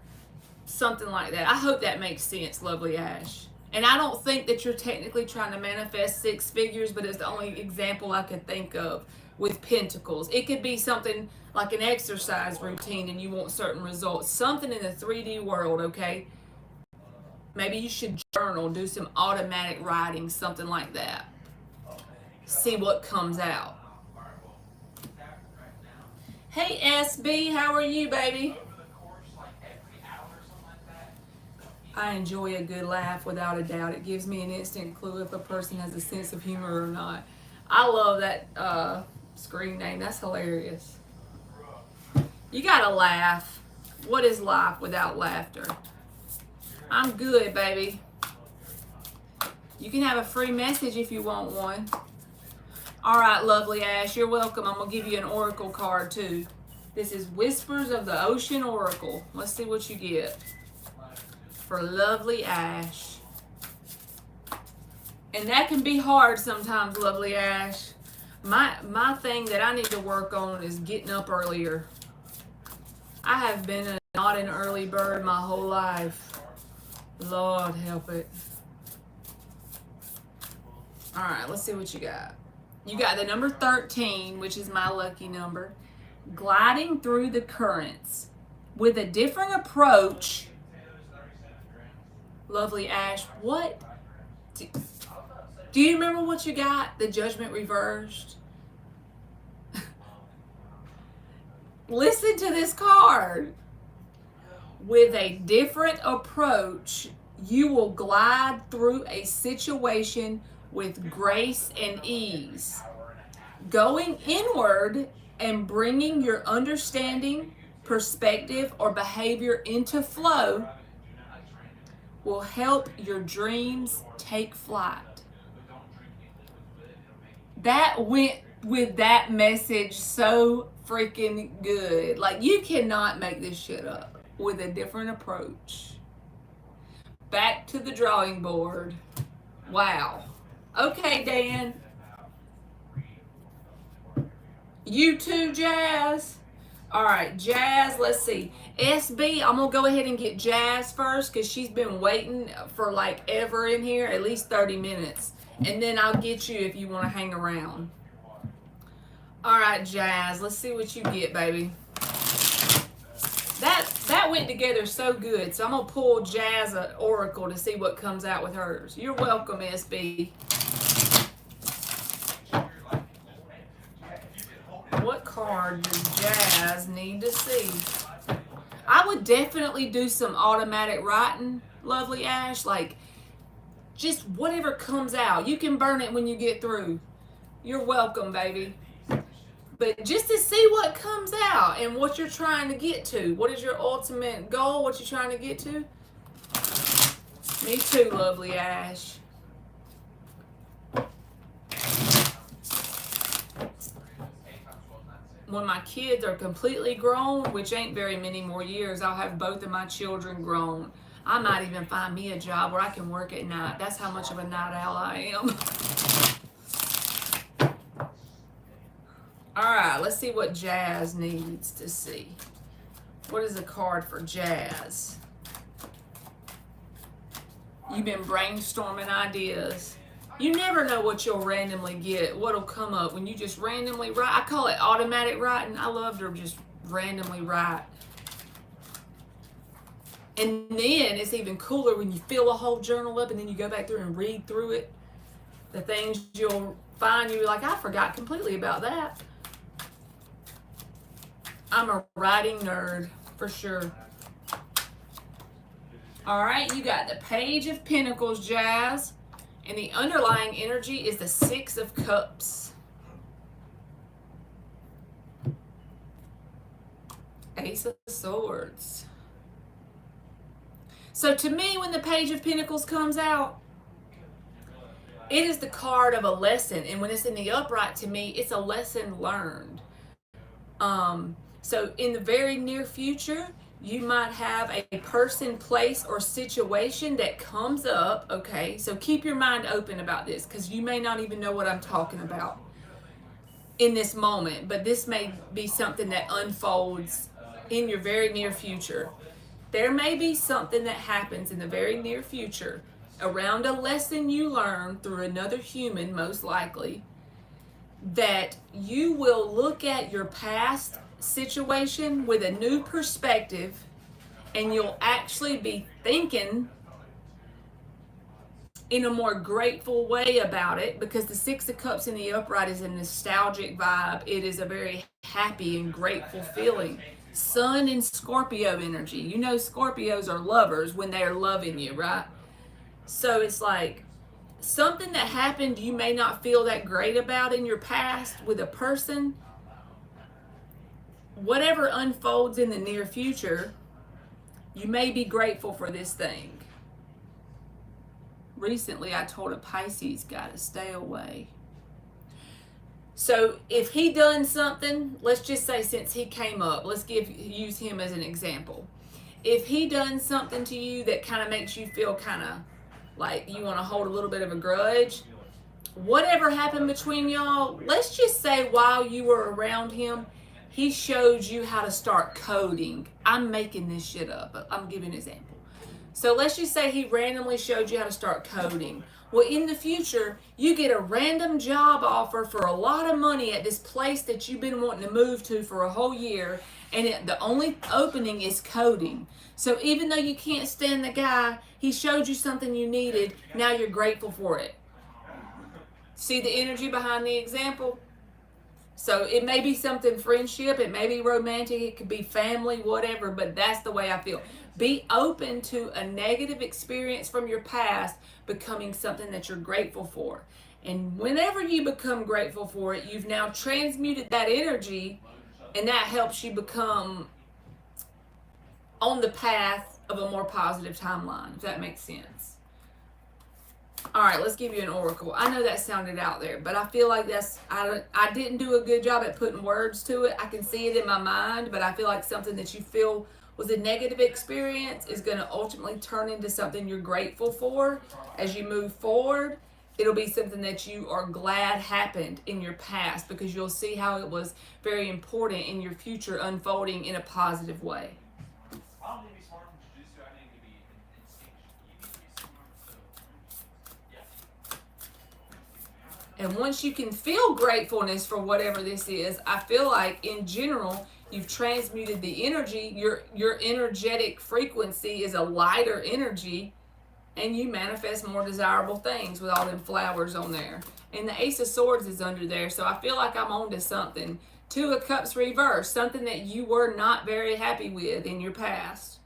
Something like that. I hope that makes sense, Lovely Ash. And I don't think that you're technically trying to manifest 6 figures, but it's the only example I could think of with pentacles. It could be something like an exercise routine and you want certain results. Something in the 3D world, okay? Maybe you should journal, do some automatic writing, something like that. See what comes out. Hey SB, how are you, baby? I enjoy a good laugh without a doubt. It gives me an instant clue if a person has a sense of humor or not. I love that screen name. That's hilarious. You gotta laugh. What is life without laughter? I'm good, baby. You can have a free message if you want one. All right, Lovely Ash, you're welcome. I'm going to give you an oracle card, too. This is Whispers of the Ocean Oracle. Let's see what you get for Lovely Ash. And that can be hard sometimes, Lovely Ash. My thing that I need to work on is getting up earlier. I have been not an early bird my whole life. Lord help it. All right, let's see what you got. You got the number 13, which is my lucky number. Gliding through the currents with a different approach. Lovely Ash, what? Do you remember what you got? The judgment reversed. Listen to this card. With a different approach, you will glide through a situation with grace and ease. Going inward and bringing your understanding, perspective, or behavior into flow will help your dreams take flight. That went with that message so freaking good. Like, you cannot make this shit up. With a different approach. Back to the drawing board. Wow. Okay, Dan. You too, Jazz. All right, Jazz, let's see. SB, I'm going to go ahead and get Jazz first because she's been waiting for like ever in here, at least 30 minutes. And then I'll get you if you want to hang around. All right, Jazz, let's see what you get, baby. That went together so good. So I'm going to pull Jazz an oracle to see what comes out with hers. You're welcome, SB. What card does Jazz need to see? I would definitely do some automatic writing lovely Ash. Like, just whatever comes out. You can burn it when you get through. You're welcome, baby. But just to see what comes out and what you're trying to get to. What is your ultimate goal? What you're trying to get to? Me too, lovely Ash. When my kids are completely grown, which ain't very many more years, I'll have both of my children grown. I might even find me a job where I can work at night. That's how much of a night owl I am. All right, let's see what Jazz needs to see. What is a card for Jazz? You've been brainstorming ideas. You never know what you'll randomly get, what'll come up when you just randomly write. I call it automatic writing. I love to just randomly write. And then it's even cooler when you fill a whole journal up and then you go back through and read through it. The things you'll find, you're like, I forgot completely about that. I'm a writing nerd, for sure. All right, you got the Page of Pentacles, Jazz. And the underlying energy is the Six of Cups. Ace of Swords. So to me, when the Page of Pentacles comes out, it is the card of a lesson. And when it's in the upright, to me, it's a lesson learned. So in the very near future, you might have a person, place, or situation that comes up, okay? So keep your mind open about this because you may not even know what I'm talking about in this moment, but this may be something that unfolds in your very near future. There may be something that happens in the very near future around a lesson you learn through another human, most likely, that you will look at your past situation with a new perspective, and you'll actually be thinking in a more grateful way about it, because the Six of Cups in the upright is a nostalgic vibe. It is a very happy and grateful feeling. Sun and Scorpio energy. You know Scorpios are lovers when they are loving you, right? So it's like something that happened you may not feel that great about in your past with a person. Whatever unfolds in the near future, you may be grateful for this thing. Recently, I told a Pisces guy to stay away. So if he done something, let's just say since he came up, let's use him as an example. If he done something to you that kind of makes you feel kind of like you want to hold a little bit of a grudge, whatever happened between y'all, let's just say while you were around him, he showed you how to start coding. I'm making this shit up, but I'm giving an example. So let's just say he randomly showed you how to start coding. Well, in the future, you get a random job offer for a lot of money at this place that you've been wanting to move to for a whole year, and the only opening is coding. So even though you can't stand the guy, he showed you something you needed, now you're grateful for it. See the energy behind the example? So it may be something friendship, it may be romantic, it could be family, whatever, but that's the way I feel. Be open to a negative experience from your past becoming something that you're grateful for. And whenever you become grateful for it, you've now transmuted that energy, and that helps you become on the path of a more positive timeline, if that makes sense. All right, let's give you an oracle. I know that sounded out there, but I feel like I didn't do a good job at putting words to it. I can see it in my mind, but I feel like something that you feel was a negative experience is going to ultimately turn into something you're grateful for as you move forward. It'll be something that you are glad happened in your past, because you'll see how it was very important in your future unfolding in a positive way. And once you can feel gratefulness for whatever this is, I feel like in general, you've transmuted the energy. Your energetic frequency is a lighter energy, and you manifest more desirable things with all them flowers on there. And the Ace of Swords is under there, so I feel like I'm on to something. Two of Cups reversed, something that you were not very happy with in your past.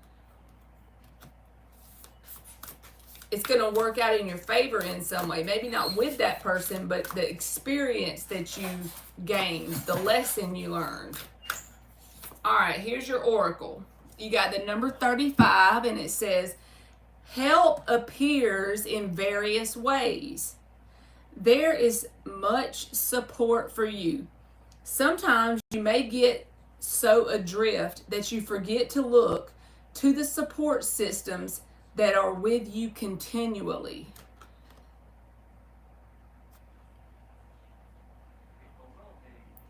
it's going to work out in your favor in some way. Maybe not with that person, but the experience that you gained, the lesson you learned. All right, here's your oracle. You got the number 35, and it says, help appears in various ways. There is much support for you. Sometimes you may get so adrift that you forget to look to the support systems that are with you continually.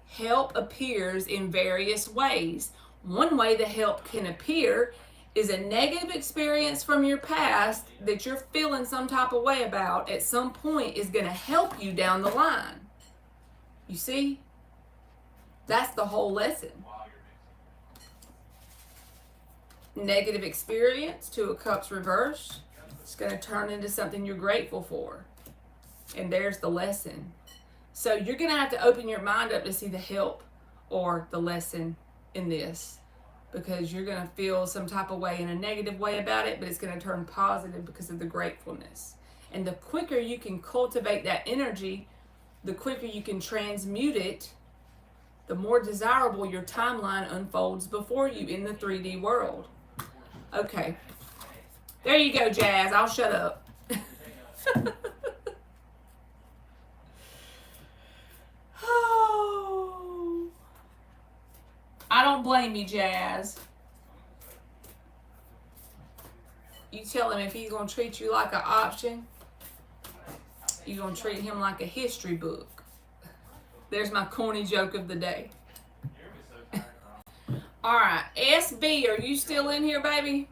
Help appears in various ways. One way the help can appear is a negative experience from your past that you're feeling some type of way about at some point is going to help you down the line. You see? That's the whole lesson. Negative experience, 2 of Cups reversed. It's going to turn into something you're grateful for. And there's the lesson. So you're going to have to open your mind up to see the help or the lesson in this, because you're going to feel some type of way in a negative way about it, but it's going to turn positive because of the gratefulness. And the quicker you can cultivate that energy, the quicker you can transmute it, the more desirable your timeline unfolds before you in the 3D world. Okay. There you go, Jazz. I'll shut up. Oh. I don't blame you, Jazz. You tell him if he's going to treat you like an option, you're going to treat him like a history book. There's my corny joke of the day. All right, SB, are you still in here, baby?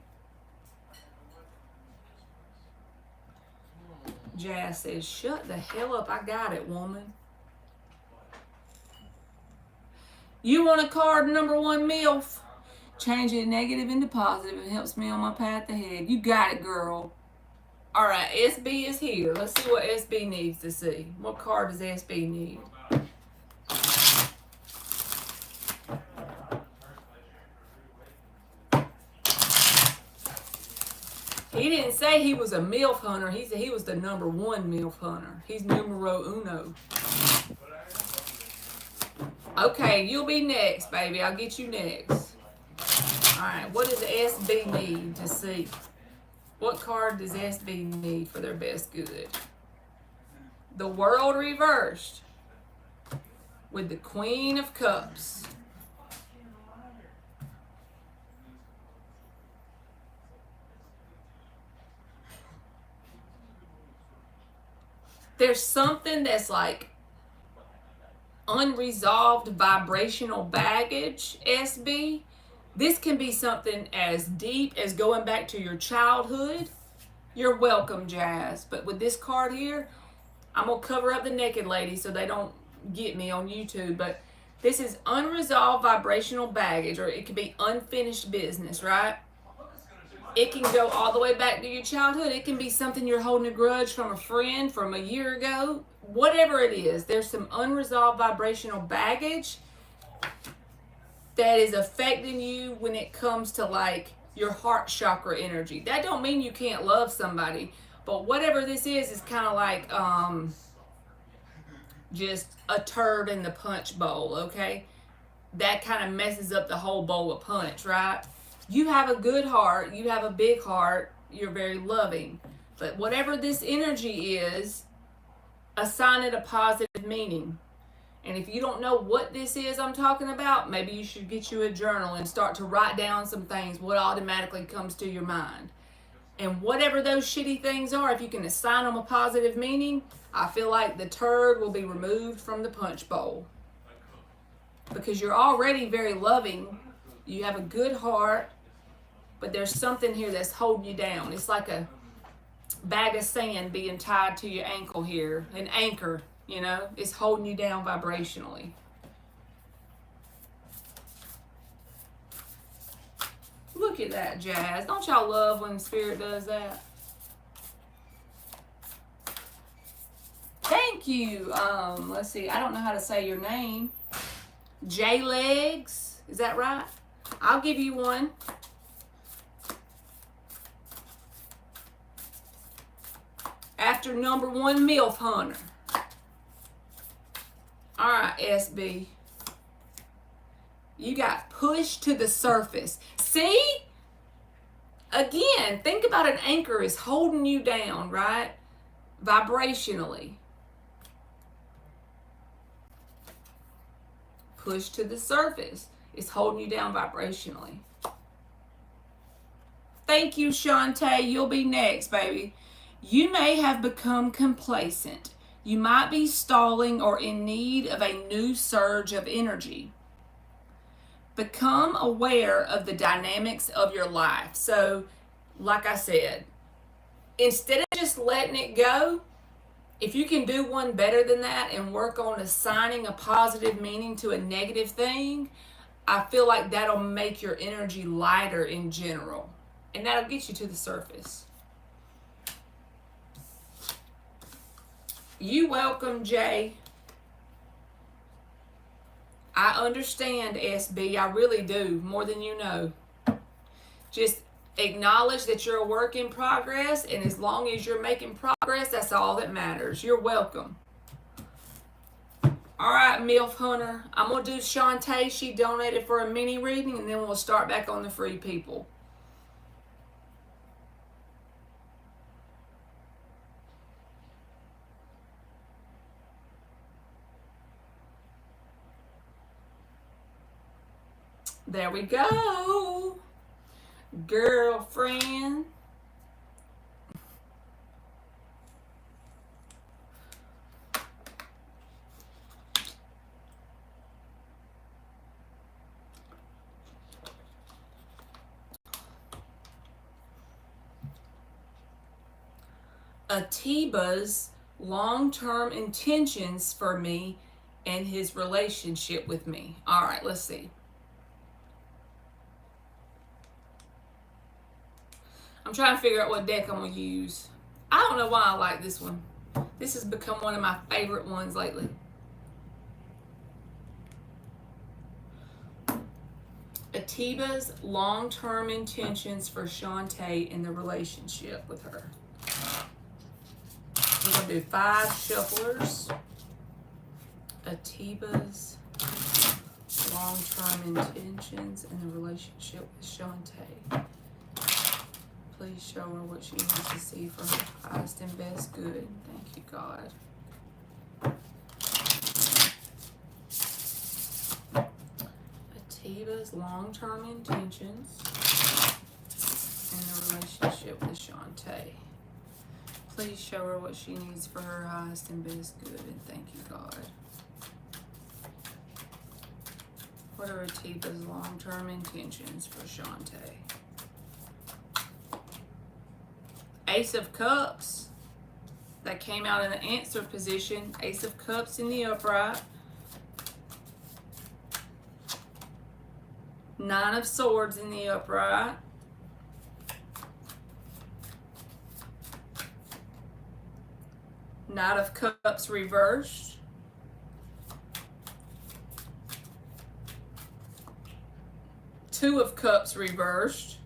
Jazz says, shut the hell up. I got it, woman. You want a card, number 1, MILF? Changing negative into positive. It helps me on my path ahead. You got it, girl. All right, SB is here. Let's see what SB needs to see. What card does SB need? He didn't say he was a MILF hunter. He said he was the number 1 MILF hunter. He's numero uno. Okay, you'll be next, baby. I'll get you next. All right, what does SB need to see? What card does SB need for their best good? The World reversed with the Queen of Cups. There's something that's like unresolved vibrational baggage, SB. This can be something as deep as going back to your childhood. You're welcome, Jazz. But with this card here, I'm going to cover up the naked lady so they don't get me on YouTube. But this is unresolved vibrational baggage, or it could be unfinished business, right? It can go all the way back to your childhood. It can be something you're holding a grudge from a friend from a year ago. Whatever it is, there's some unresolved vibrational baggage that is affecting you when it comes to like your heart chakra energy. That don't mean you can't love somebody, but whatever this is kind of like just a turd in the punch bowl, okay? That kind of messes up the whole bowl of punch, right? You have a good heart, you have a big heart, you're very loving. But whatever this energy is, assign it a positive meaning. And if you don't know what this is I'm talking about, maybe you should get you a journal and start to write down some things, what automatically comes to your mind. And whatever those shitty things are, if you can assign them a positive meaning, I feel like the turd will be removed from the punch bowl. Because you're already very loving, you have a good heart, but there's something here that's holding you down. It's like a bag of sand being tied to your ankle here, an anchor, you know, it's holding you down vibrationally. Look at that, Jazz. Don't y'all love when Spirit does that? Thank you. Let's see. I don't know how to say your name. J-Legs. Is that right? I'll give you one. after number one MILF hunter. All right, SB. You got pushed to the surface. See? Again, think about an anchor is holding you down, right? Vibrationally. Pushed to the surface. It's holding you down vibrationally. Thank you, Shante. You'll be next, baby. You may have become complacent. You might be stalling or in need of a new surge of energy. Become aware of the dynamics of your life. So, like I said, instead of just letting it go, if you can do one better than that and work on assigning a positive meaning to a negative thing, I feel like that'll make your energy lighter in general. And that'll get you to the surface. You welcome, Jay. I understand, SB. I really do, more than you know. Just acknowledge that you're a work in progress, and as long as you're making progress, that's all that matters. You're welcome. All right, MILF Hunter. I'm going to do Shante. She donated for a mini reading, and then we'll start back on the free people. There we go. Girlfriend. Atiba's long-term intentions for me and his relationship with me. All right, let's see. I'm trying to figure out what deck I'm going to use. I don't know why I like this one. This has become one of my favorite ones lately. Atiba's long-term intentions for Shante in the relationship with her. We're going to do 5 shufflers. Atiba's long-term intentions in the relationship with Shante. Please show her what she needs to see for her highest and best good. Thank you, God. Atiba's long-term intentions in the relationship with Shante. Please show her what she needs for her highest and best good. And thank you, God. What are Atiba's long-term intentions for Shante? Ace of Cups. That came out in the answer position. Ace of Cups in the upright. 9 of Swords in the upright. Knight of Cups reversed. Two of Cups reversed.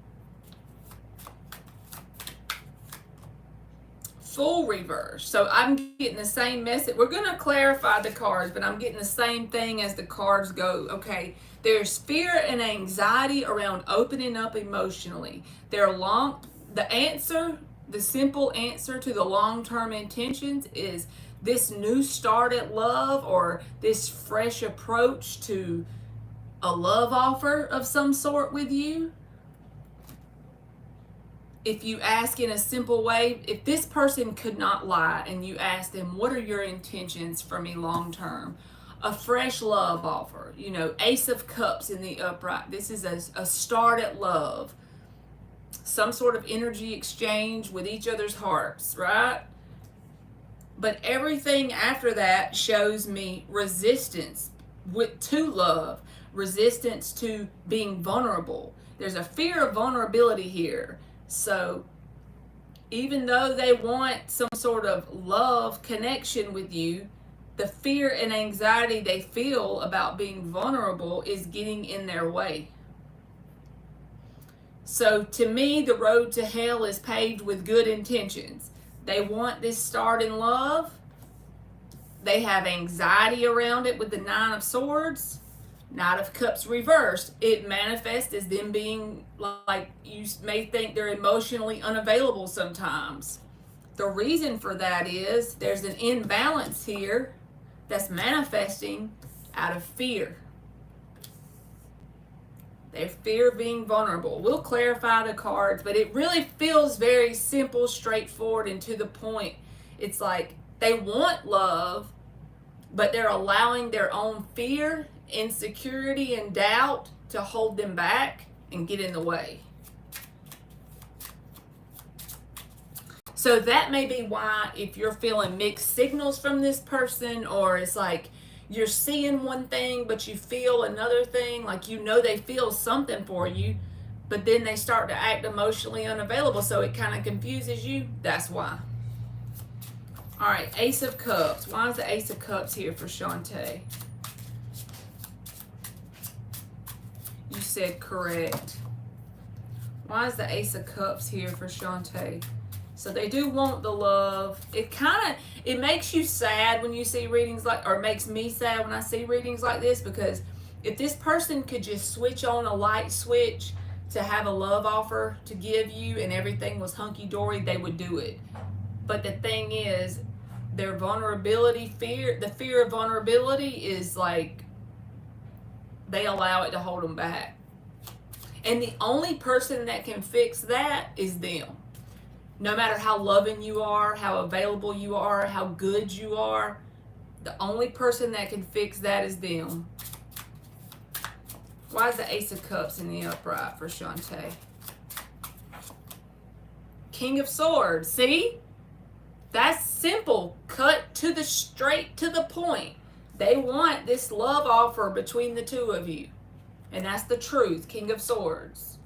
Full reverse. So I'm getting the same message. We're going to clarify the cards, but I'm getting the same thing as the cards go. Okay, there's fear and anxiety around opening up emotionally. The simple answer to the long-term intentions is this new start at love, or this fresh approach to a love offer of some sort with you. If you ask in a simple way, if this person could not lie and you ask them, what are your intentions for me long term? A fresh love offer, Ace of Cups in the upright. This is a start at love. Some sort of energy exchange with each other's hearts, right? But everything after that shows me resistance to love, resistance to being vulnerable. There's a fear of vulnerability here. So even though they want some sort of love connection with you, the fear and anxiety they feel about being vulnerable is getting in their way. So to me, the road to hell is paved with good intentions. They want this start in love. They have anxiety around it with the Nine of Swords. Knight of Cups reversed. It manifests as them being like, you may think they're emotionally unavailable sometimes. The reason for that is there's an imbalance here that's manifesting out of fear. Their fear of being vulnerable. We'll clarify the cards, but it really feels very simple, straightforward, and to the point. It's like they want love, but they're allowing their own fear, insecurity, and doubt to hold them back and get in the way. So that may be why, if you're feeling mixed signals from this person, or it's like you're seeing one thing but you feel another thing, like you know they feel something for you, but then they start to act emotionally unavailable, so it kind of confuses you. That's why. All right, Ace of Cups. Why is the Ace of Cups here for Shante? You said correct. Why is the Ace of Cups here for Shante? So they do want the love. It makes you sad when you see readings like, or it makes me sad when I see readings like this, because if this person could just switch on a light switch to have a love offer to give you and everything was hunky-dory, they would do it. But the thing is, their vulnerability, the fear of vulnerability is like, they allow it to hold them back. And the only person that can fix that is them. No matter how loving you are, how available you are, how good you are, the only person that can fix that is them. Why is the Ace of Cups in the upright for Shante? King of Swords. See? That's simple. Cut to the straight to the point. They want this love offer between the two of you. And that's the truth. King of Swords.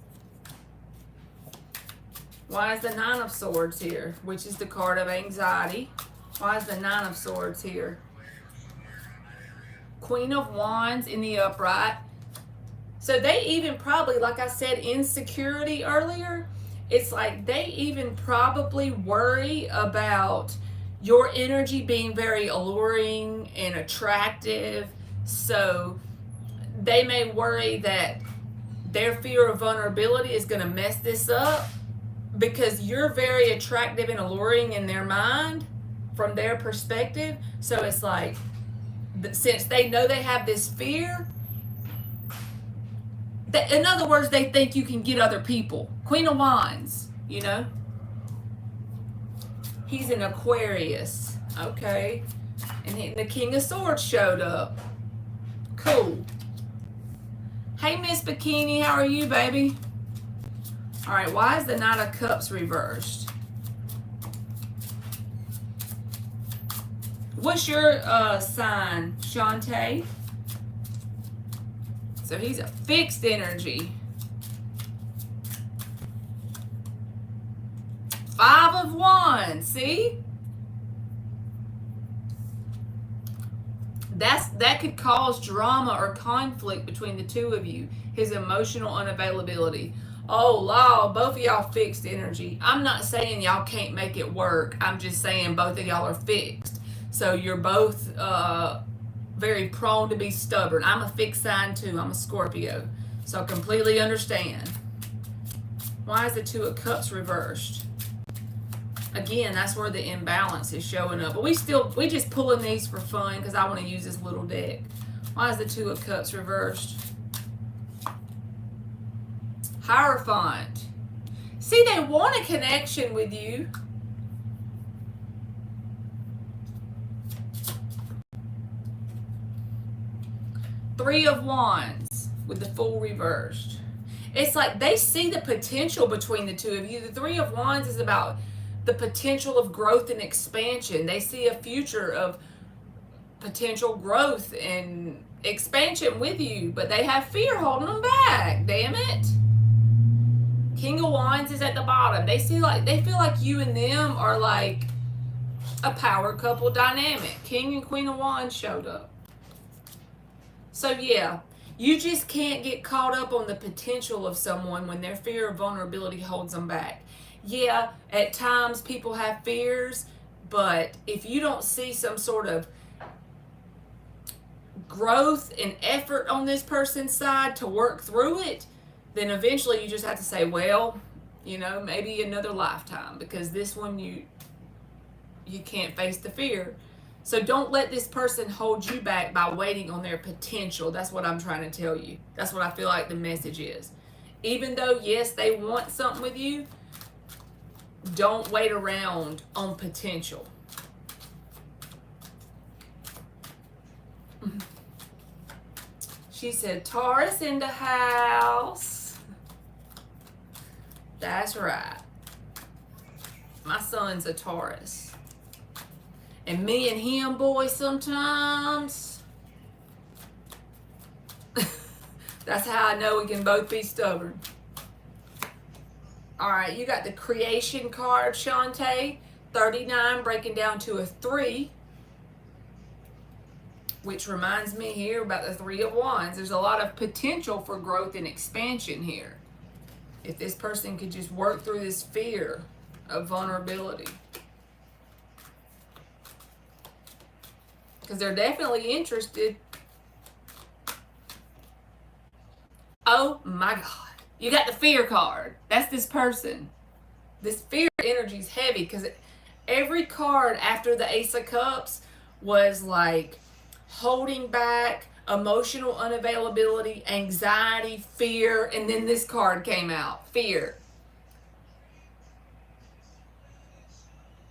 Why is the Nine of Swords here? Which is the card of anxiety. Why is the Nine of Swords here? Queen of Wands in the upright. So they even probably, like I said, insecurity earlier, it's like they even probably worry about your energy being very alluring and attractive. So they may worry that their fear of vulnerability is going to mess this up, because you're very attractive and alluring in their mind from their perspective. So it's like, since they know they have this fear, in other words, they think you can get other people. Queen of Wands, you know? He's an Aquarius. Okay. And the King of Swords showed up. Cool. Hey, Miss Bikini, how are you, baby? All right, why is the Knight of Cups reversed? What's your sign, Shante? So he's a fixed energy. Five of Wands, see? That could cause drama or conflict between the two of you. His emotional unavailability. Oh, law, both of y'all fixed energy. I'm not saying y'all can't make it work. I'm just saying both of y'all are fixed. So you're both very prone to be stubborn. I'm a fixed sign too. I'm a Scorpio. So I completely understand. Why is the Two of Cups reversed? Again, that's where the imbalance is showing up. But we just pulling these for fun because I want to use this little deck. Why is the Two of Cups reversed? Hierophant. See, they want a connection with you. Three of Wands with the Fool reversed. It's like they see the potential between the two of you. The Three of Wands is about the potential of growth and expansion. They see a future of potential growth and expansion with you, but they have fear holding them back. Damn it. King of Wands is at the bottom. They feel like you and them are like a power couple dynamic. King and Queen of Wands showed up. So yeah, you just can't get caught up on the potential of someone when their fear of vulnerability holds them back. Yeah, at times people have fears, but if you don't see some sort of growth and effort on this person's side to work through it, then eventually you just have to say, well, you know, maybe another lifetime, because this one you can't face the fear. So don't let this person hold you back by waiting on their potential. That's what I'm trying to tell you. That's what I feel like the message is. Even though, yes, they want something with you, don't wait around on potential. She said, Taurus in the house. That's right. My son's a Taurus. And me and him, boy, sometimes. That's how I know we can both be stubborn. All right, you got the creation card, Shante. 39 breaking down to a 3. Which reminds me here about the 3 of Wands. There's a lot of potential for growth and expansion here. If this person could just work through this fear of vulnerability. Because they're definitely interested. Oh my God. You got the fear card. That's this person. This fear energy is heavy because every card after the Ace of Cups was like holding back, emotional unavailability, anxiety, fear, and then this card came out, fear.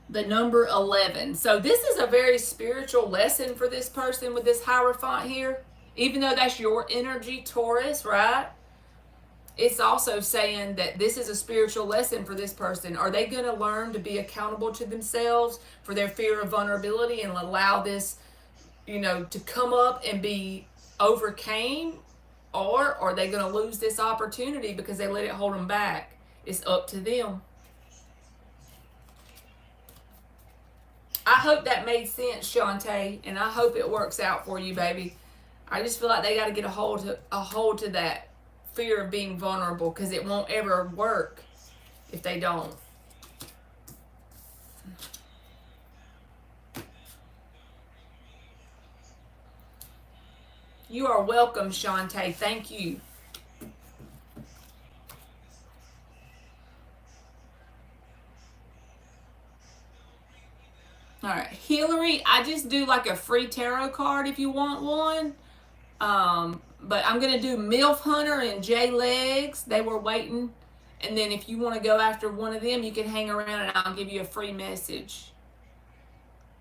The number 11. So this is a very spiritual lesson for this person with this Hierophant here. Even though that's your energy, Taurus, right? It's also saying that this is a spiritual lesson for this person. Are they going to learn to be accountable to themselves for their fear of vulnerability and allow this, you know, to come up and be overcame? Or are they going to lose this opportunity because they let it hold them back? It's up to them. I hope that made sense, Shante, and I hope it works out for you, baby. I just feel like they got to get a hold to that fear of being vulnerable, because it won't ever work if they don't. You are welcome, Shante. Thank you. All right, Hillary, I just do like a free tarot card if you want one. But I'm going to do MILF Hunter and J Legs. They were waiting. And then if you want to go after one of them, you can hang around and I'll give you a free message.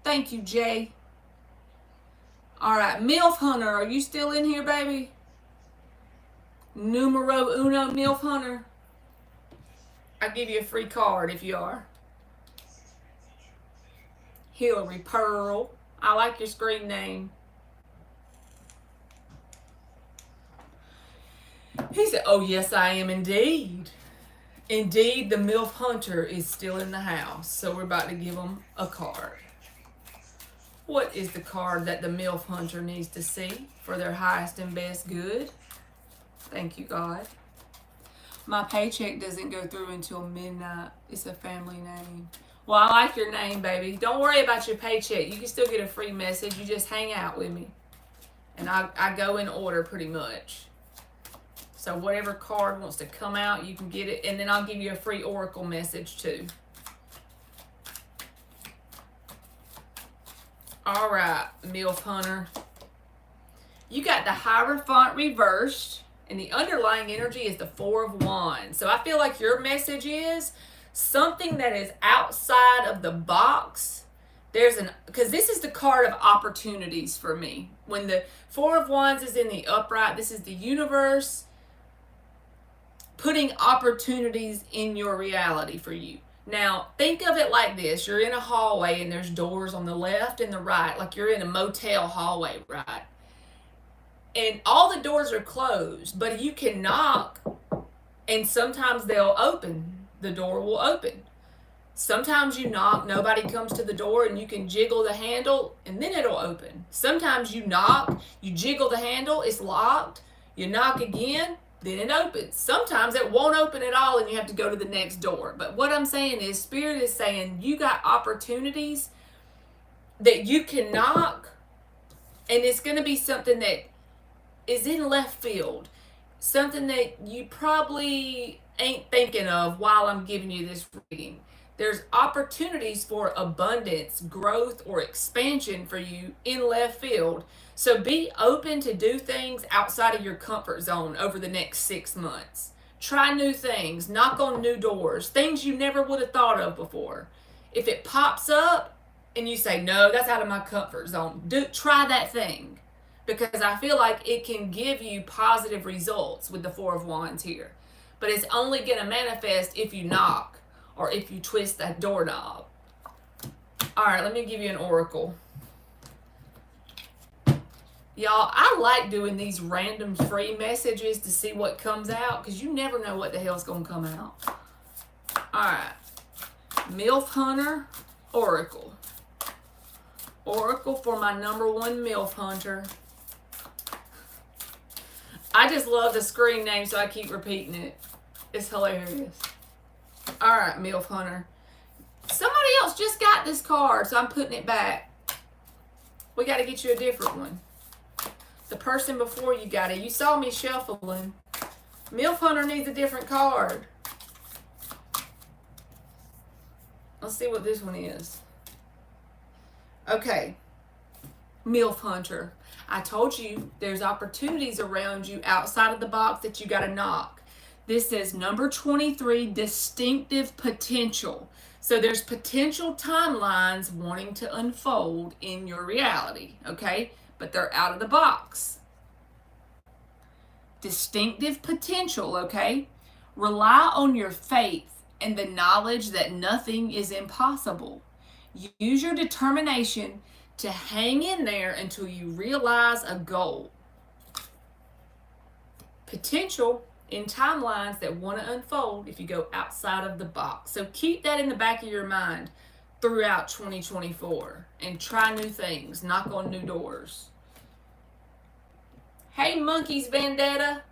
Thank you, Jay. All right, MILF Hunter, are you still in here, baby? Numero uno, MILF Hunter. I'll give you a free card if you are. Hillary Pearl. I like your screen name. He said, oh, yes, I am indeed. Indeed, the MILF Hunter is still in the house. So we're about to give him a card. What is the card that the MILF Hunter needs to see for their highest and best good? Thank you, God. My paycheck doesn't go through until midnight. It's a family name. Well, I like your name, baby. Don't worry about your paycheck. You can still get a free message. You just hang out with me. And I go in order pretty much. So whatever card wants to come out, you can get it. And then I'll give you a free oracle message too. All right, MILF Hunter. You got the Hierophant reversed. And the underlying energy is the 4 of Wands. So I feel like your message is something that is outside of the box. Because this is the card of opportunities for me. When the 4 of Wands is in the upright, this is the universe putting opportunities in your reality for you. Now, think of it like this. You're in a hallway and there's doors on the left and the right, like you're in a motel hallway, right? And all the doors are closed, but you can knock and sometimes they'll open. The door will open. Sometimes you knock, nobody comes to the door, and you can jiggle the handle and then it'll open. Sometimes you knock, you jiggle the handle, it's locked. You knock again, then it opens. Sometimes it won't open at all and you have to go to the next door. But what I'm saying is, Spirit is saying you got opportunities that you can knock, and it's going to be something that is in left field. Something that you probably ain't thinking of while I'm giving you this reading. There's opportunities for abundance, growth, or expansion for you in left field. So be open to do things outside of your comfort zone over the next 6 months. Try new things, knock on new doors, things you never would have thought of before. If it pops up and you say, no, that's out of my comfort zone, try that thing. Because I feel like it can give you positive results with the Four of Wands here. But it's only going to manifest if you knock or if you twist that doorknob. All right, let me give you an oracle. Y'all, I like doing these random free messages to see what comes out, because you never know what the hell's going to come out. All right. MILF Hunter Oracle. Oracle for my number one MILF Hunter. I just love the screen name, so I keep repeating it. It's hilarious. All right, MILF Hunter. Somebody else just got this card, so I'm putting it back. We got to get you a different one. The person before you got it. You saw me shuffling. MILF Hunter needs a different card. Let's see what this one is. Okay. MILF Hunter. I told you there's opportunities around you outside of the box that you got to knock. This says number 23, distinctive potential. So there's potential timelines wanting to unfold in your reality, okay? But they're out of the box. Distinctive potential, okay? Rely on your faith and the knowledge that nothing is impossible. Use your determination to hang in there until you realize a goal. Potential in timelines that want to unfold if you go outside of the box. So keep that in the back of your mind throughout 2024 and try new things, knock on new doors. Hey, Monkeys Vendetta.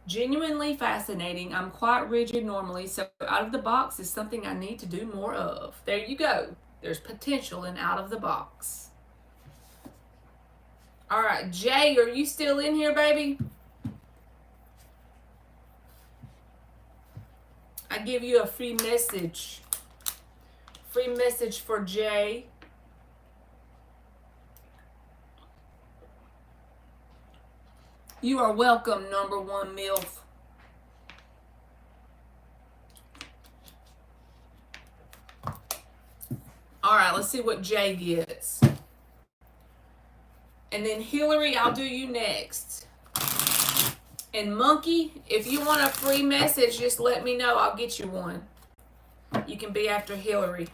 Genuinely fascinating. I'm quite rigid normally, so out of the box is something I need to do more of. There you go. There's potential in out of the box. All right, Jay, are you still in here, baby? I give you a free message. Free message for Jay. You are welcome, number one MILF. All right, let's see what Jay gets. And then Hillary, I'll do you next. And Monkey, if you want a free message, just let me know. I'll get you one. You can be after Hillary.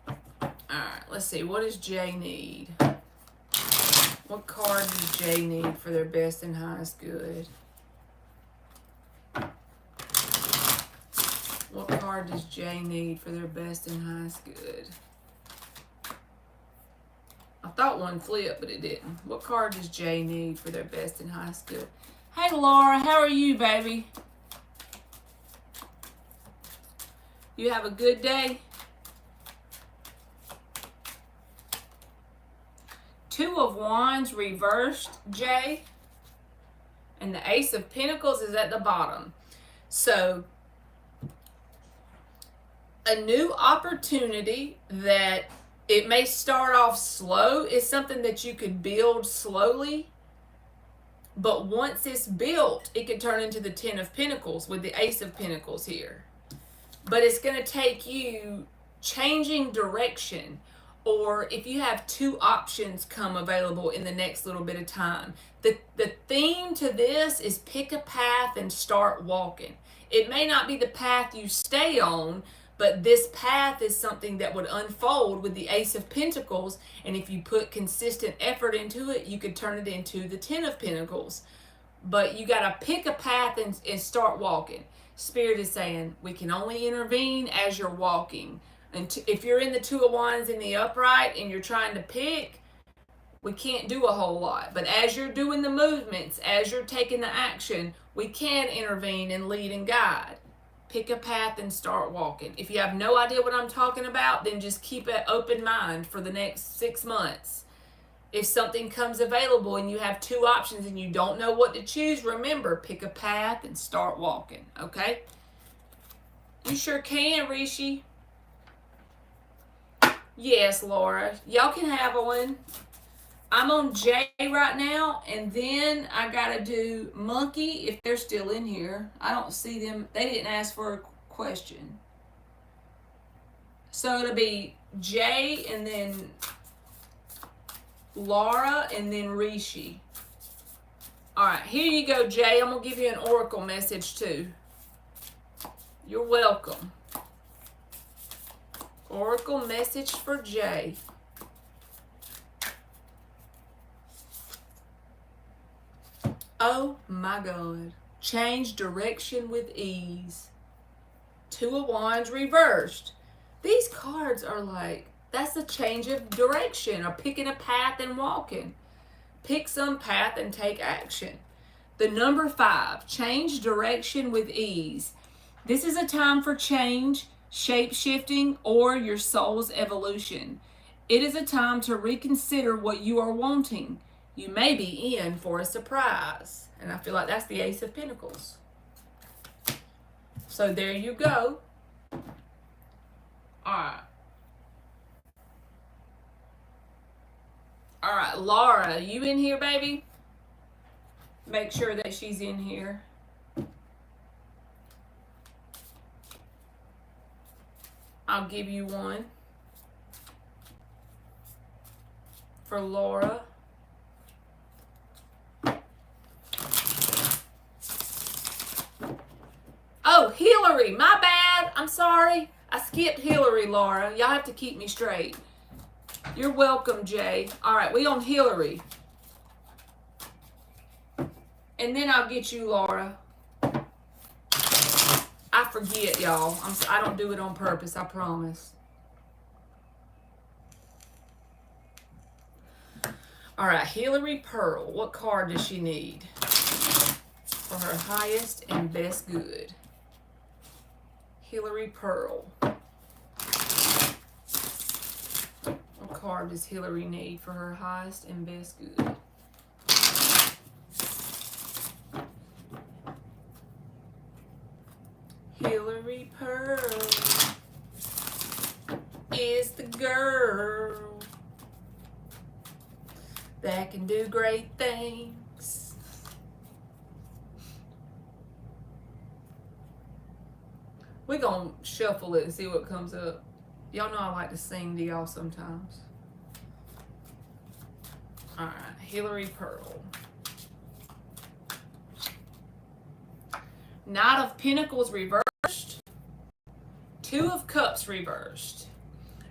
All right, let's see. What does Jay need? What card does Jay need for their best and highest good? What card does Jay need for their best and highest good? I thought one flipped, but it didn't. What card does Jay need for their best and highest good? Hey, Laura, how are you, baby? You have a good day? Two of Wands reversed, Jay. And the Ace of Pentacles is at the bottom. So, a new opportunity that it may start off slow is something that you could build slowly. But once it's built, it could turn into the Ten of Pentacles with the Ace of Pentacles here. But it's going to take you changing direction. Or if you have two options come available in the next little bit of time. The theme to this is pick a path and start walking. It may not be the path you stay on, but this path is something that would unfold with the Ace of Pentacles. And if you put consistent effort into it, you could turn it into the Ten of Pentacles. But you got to pick a path and start walking. Spirit is saying we can only intervene as you're walking. And if you're in the Two of Wands in the upright and you're trying to pick, We can't do a whole lot. But as you're doing the movements, as you're taking the action, we can intervene and lead and guide. Pick a path and start walking. If you have no idea what I'm talking about, then just keep an open mind for the next 6 months. If something comes available and you have 2 options and you don't know what to choose, remember, pick a path and start walking, okay? You sure can, Rishi. Yes, Laura. Y'all can have one. I'm on J right now, and then I gotta do monkey if they're still in here. I don't see them. They didn't ask for a question. So it'll be J and then Laura and then Rishi. Alright, here you go, Jay. I'm going to give you an oracle message too. You're welcome. Oracle message for Jay. Oh my God. Change direction with ease. 2 of Wands reversed. These cards are like, that's a change of direction, or picking a path and walking. Pick some path and take action. The number 5, change direction with ease. This is a time for change, shape-shifting, or your soul's evolution. It is a time to reconsider what you are wanting. You may be in for a surprise. And I feel like that's the Ace of Pentacles. So there you go. Alright. Alright, Laura, you in here, baby? Make sure that she's in here. I'll give you one. For Laura. Oh, Hillary, my bad. I'm sorry. I skipped Hillary, Laura. Y'all have to keep me straight. You're welcome, Jay. All right, we on Hillary. And then I'll get you, Laura. I forget, y'all. I don't do it on purpose, I promise. All right, Hillary Pearl. What card does she need for her highest and best good? Hillary Pearl. What card does Hillary need for her highest and best good? Hillary Pearl is the girl that can do great things. We're gonna shuffle it and see what comes up. Y'all know I like to sing to y'all sometimes. Alright, Hillary Pearl. Knight of Pentacles reversed. 2 of Cups reversed.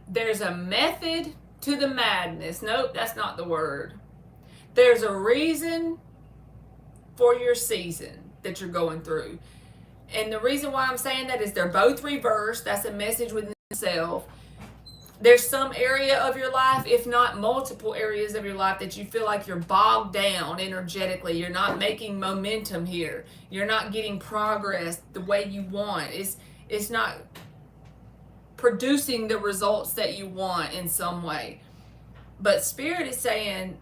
There's a method to the madness. Nope, that's not the word. There's a reason for your season that you're going through. And the reason why I'm saying that is they're both reversed. That's a message within itself. There's some area of your life, if not multiple areas of your life, that you feel like you're bogged down energetically. You're not making momentum here. You're not getting progress the way you want. It's not producing the results that you want in some way. But Spirit is saying,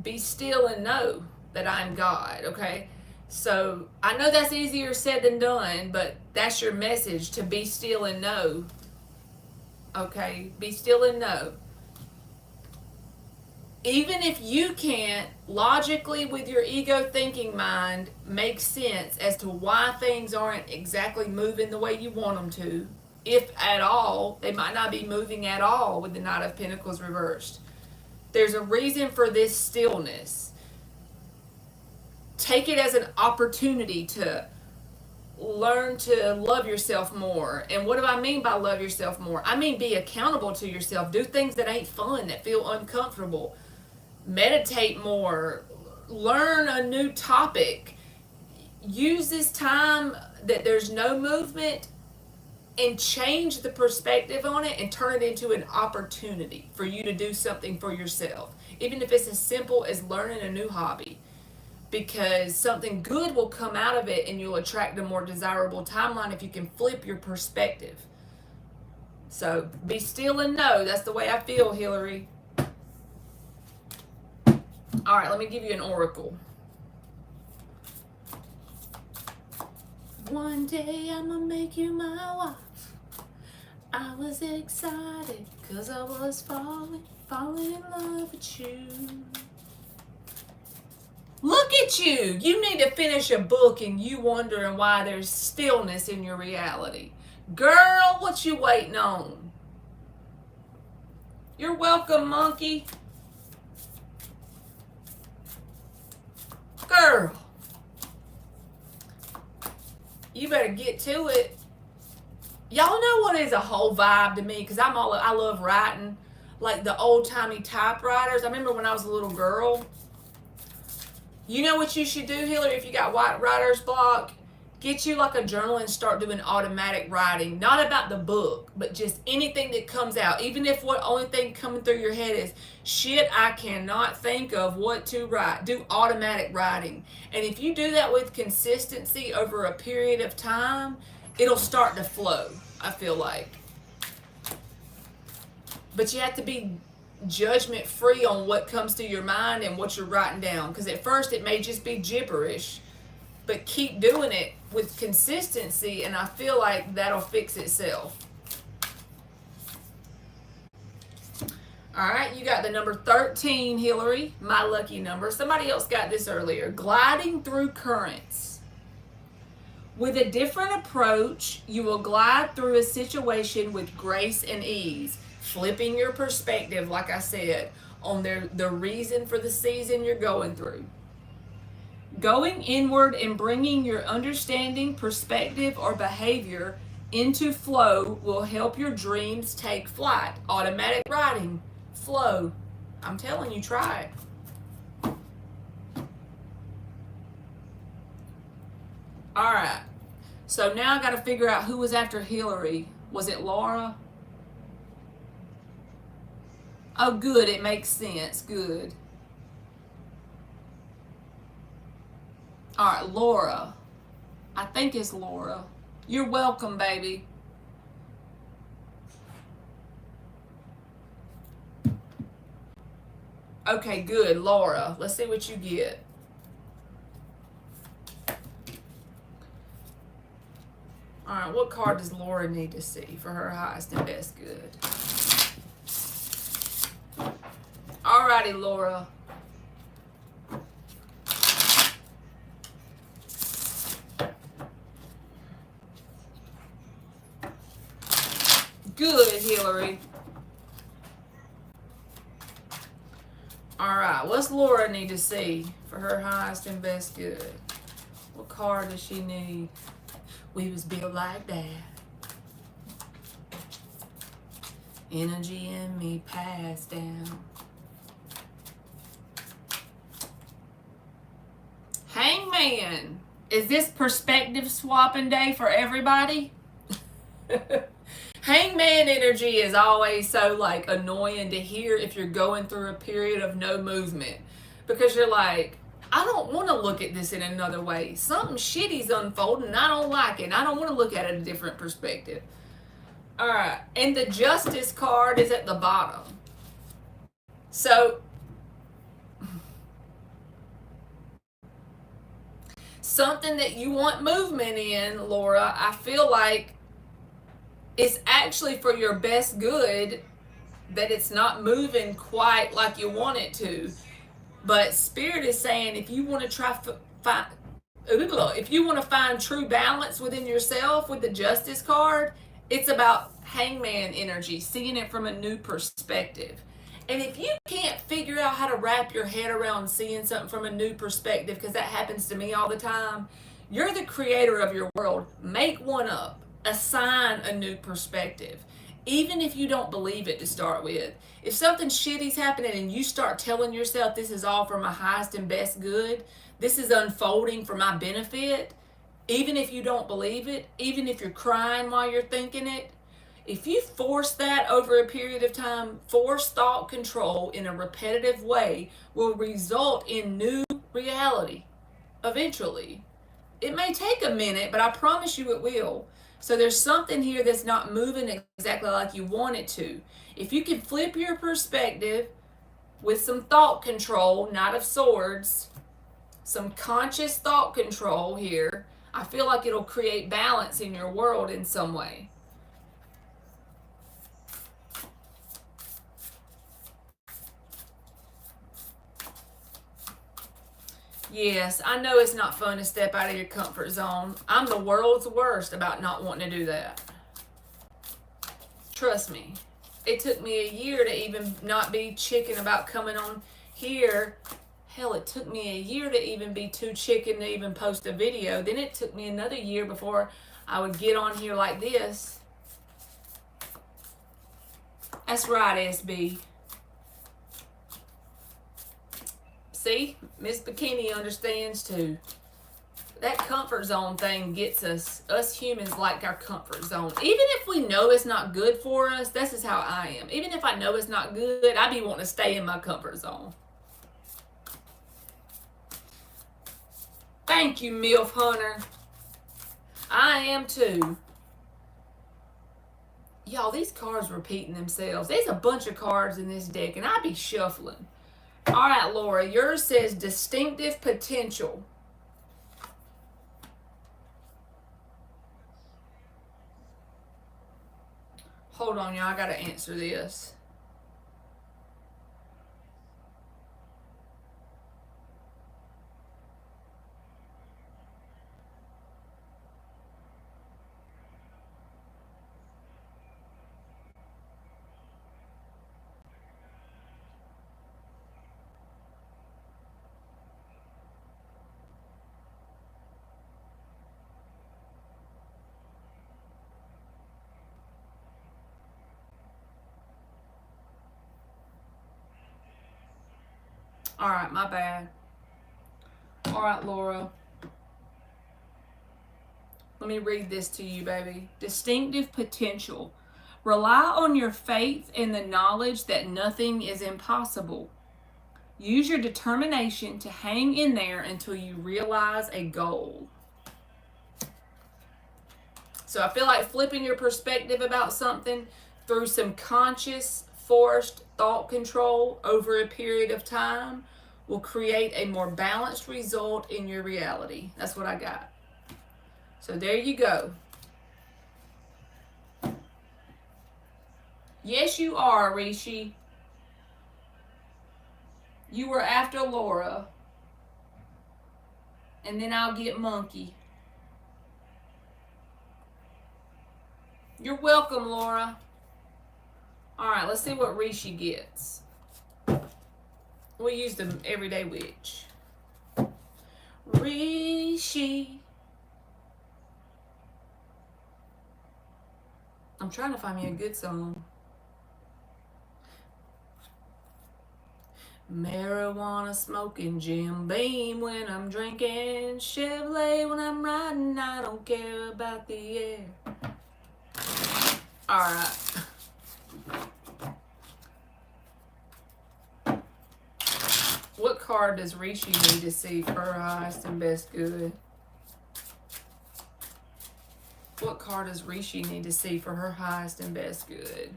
be still and know that I'm God, okay? So I know that's easier said than done, but that's your message, to be still and know. Okay, be still and know. Even if you can't logically with your ego thinking mind make sense as to why things aren't exactly moving the way you want them to, if at all, they might not be moving at all with the Knight of Pentacles reversed. There's a reason for this stillness. Take it as an opportunity to learn to love yourself more. And what do I mean by love yourself more? I mean be accountable to yourself. Do things that ain't fun, that feel uncomfortable. Meditate more. Learn a new topic. Use this time that there's no movement and change the perspective on it and turn it into an opportunity for you to do something for yourself, even if it's as simple as learning a new hobby, because something good will come out of it and you'll attract a more desirable timeline if you can flip your perspective. So be still and know. That's the way I feel, Hillary. All right, let me give you an oracle. One day I'ma make you my wife. I was excited because I was falling in love with you. Look at you. You need to finish a book and you wondering why there's stillness in your reality. Girl, what you waiting on? You're welcome, monkey. Girl, you better get to it. Y'all know what is a whole vibe to me, because I love writing, like the old-timey typewriters. I remember when I was a little girl. You know what you should do, Hillary, if you got white writer's block? Get you like a journal and start doing automatic writing. Not about the book, but just anything that comes out. Even if what only thing coming through your head is, shit, I cannot think of what to write. Do automatic writing. And if you do that with consistency over a period of time, it'll start to flow, I feel like. But you have to be judgment free on what comes to your mind and what you're writing down, because at first it may just be gibberish, but keep doing it with consistency and I feel like that'll fix itself. All right, you got the number 13, Hillary, my lucky number. Somebody else got this earlier. Gliding through currents. With a different approach, you will glide through a situation with grace and ease, flipping your perspective, like I said, on the reason for the season you're going through. Going inward and bringing your understanding, perspective, or behavior into flow will help your dreams take flight. Automatic writing, flow. I'm telling you, try it. All right. So now I got to figure out who was after Hillary. Was it Laura? Oh, good. It makes sense. Good. All right, Laura. I think it's Laura. You're welcome, baby. Okay, good, Laura. Let's see what you get. All right, what card does Laura need to see for her highest and best good? All righty, Laura. Good, Hillary. All right, what's Laura need to see for her highest and best good? What card does she need? We was built like that. Energy in me passed down. Hangman. Is this perspective swapping day for everybody? Hangman energy is always so like annoying to hear if you're going through a period of no movement, because you're like, I don't want to look at this in another way. Something shitty's unfolding and I don't like it. I don't want to look at it a different perspective. All right. And the Justice card is at the bottom. So something that you want movement in, Laura, I feel like it's actually for your best good that it's not moving quite like you want it to. But Spirit is saying if you want to find true balance within yourself with the Justice card, it's about Hangman energy, seeing it from a new perspective. And if you can't figure out how to wrap your head around seeing something from a new perspective, because that happens to me all the time, you're the creator of your world. Make one up. Assign a new perspective. Even if you don't believe it to start with. If something shitty's happening and you start telling yourself this is all for my highest and best good, this is unfolding for my benefit, Even if you don't believe it, even if you're crying while you're thinking it, if you force that over a period of time, forced thought control in a repetitive way will result in new reality eventually. It may take a minute, but I promise you it will. So there's something here that's not moving exactly like you want it to. If you can flip your perspective with some thought control, Knight of Swords, some conscious thought control here, I feel like it'll create balance in your world in some way. Yes, I know it's not fun to step out of your comfort zone. I'm the world's worst about not wanting to do that. Trust me. It took me a year to even not be chicken about coming on here. Hell, it took me a year to even be too chicken to even post a video. Then it took me another year before I would get on here like this. That's right, SB. See, Miss Bikini understands too. That comfort zone thing gets us. Us humans like our comfort zone. Even if we know it's not good for us, this is how I am. Even if I know it's not good, I be wanting to stay in my comfort zone. Thank you, MILF Hunter. I am too. Y'all, these cards repeating themselves. There's a bunch of cards in this deck, and I be shuffling. All right, Laura, yours says distinctive potential. Hold on, y'all. I got to answer this. All right, my bad. All right, Laura. Let me read this to you, baby. Distinctive potential. Rely on your faith and the knowledge that nothing is impossible. Use your determination to hang in there until you realize a goal. So I feel like flipping your perspective about something through some conscious, forced thought control over a period of time will create a more balanced result in your reality. That's what I got. So there you go. Yes, you are, Rishi. You were after Laura. And then I'll get Monkey. You're welcome, Laura. All right, let's see what Rishi gets. We use the Everyday Witch. Rishi. I'm trying to find me a good song. Marijuana smoking, Jim Beam when I'm drinking, Chevrolet when I'm riding, I don't care about the air. Alright. What card does Rishi need to see for her highest and best good? What card does Rishi need to see for her highest and best good?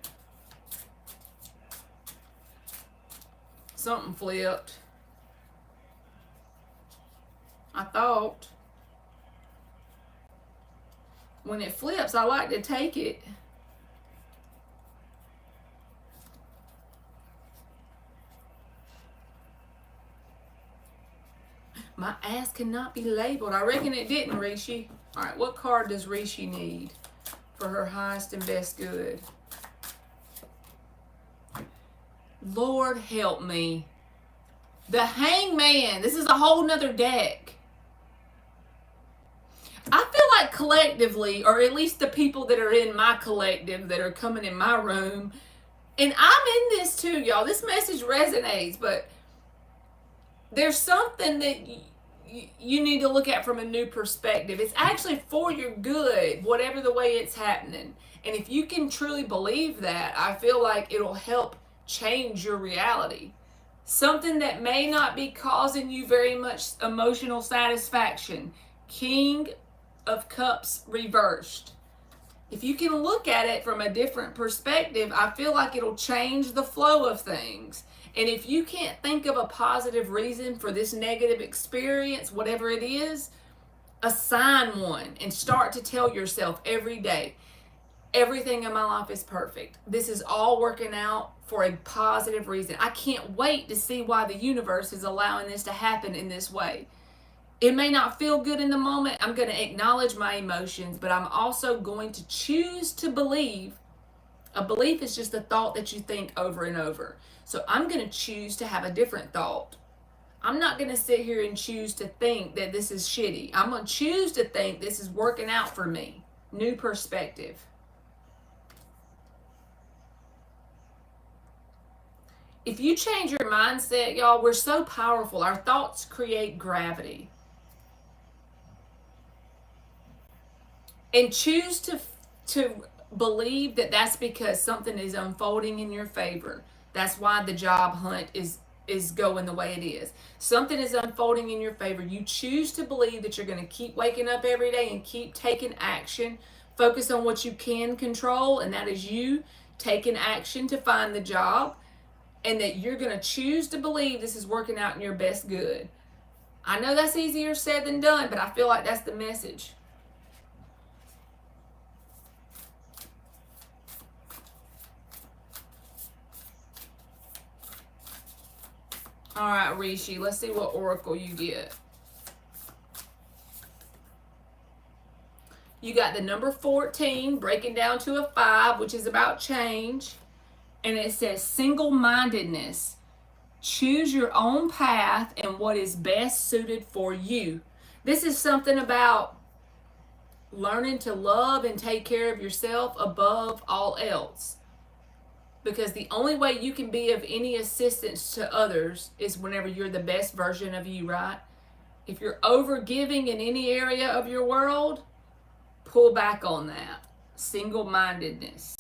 Something flipped. I thought. When it flips, I like to take it. My ass cannot be labeled. I reckon it didn't, Rishi. Alright, what card does Rishi need for her highest and best good? Lord help me. The Hangman. This is a whole nother deck. I feel like collectively, or at least the people that are in my collective that are coming in my room, and I'm in this too, y'all. This message resonates, but there's something that you need to look at from a new perspective. It's actually for your good, whatever the way it's happening. And if you can truly believe that, I feel like it'll help change your reality. Something that may not be causing you very much emotional satisfaction. King of Cups reversed. If you can look at it from a different perspective, I feel like it'll change the flow of things. And if you can't think of a positive reason for this negative experience, whatever it is, assign one and start to tell yourself every day, everything in my life is perfect. This is all working out for a positive reason. I can't wait to see why the universe is allowing this to happen in this way. It may not feel good in the moment. I'm going to acknowledge my emotions, but I'm also going to choose to believe. A belief is just a thought that you think over and over. So I'm going to choose to have a different thought. I'm not going to sit here and choose to think that this is shitty. I'm going to choose to think this is working out for me. New perspective. If you change your mindset, y'all, we're so powerful. Our thoughts create gravity. And choose to believe that that's because something is unfolding in your favor. That's why the job hunt is going the way it is. Something is unfolding in your favor. You choose to believe that you're going to keep waking up every day and keep taking action. Focus on what you can control, and that is you taking action to find the job, and that you're going to choose to believe this is working out in your best good. I know that's easier said than done, but I feel like that's the message. All right, Rishi, let's see what oracle you get. You got the number 14 breaking down to a 5, which is about change. And it says single-mindedness. Choose your own path and what is best suited for you. This is something about learning to love and take care of yourself above all else. Because the only way you can be of any assistance to others is whenever you're the best version of you, right? If you're over giving in any area of your world, pull back on that. Single-mindedness.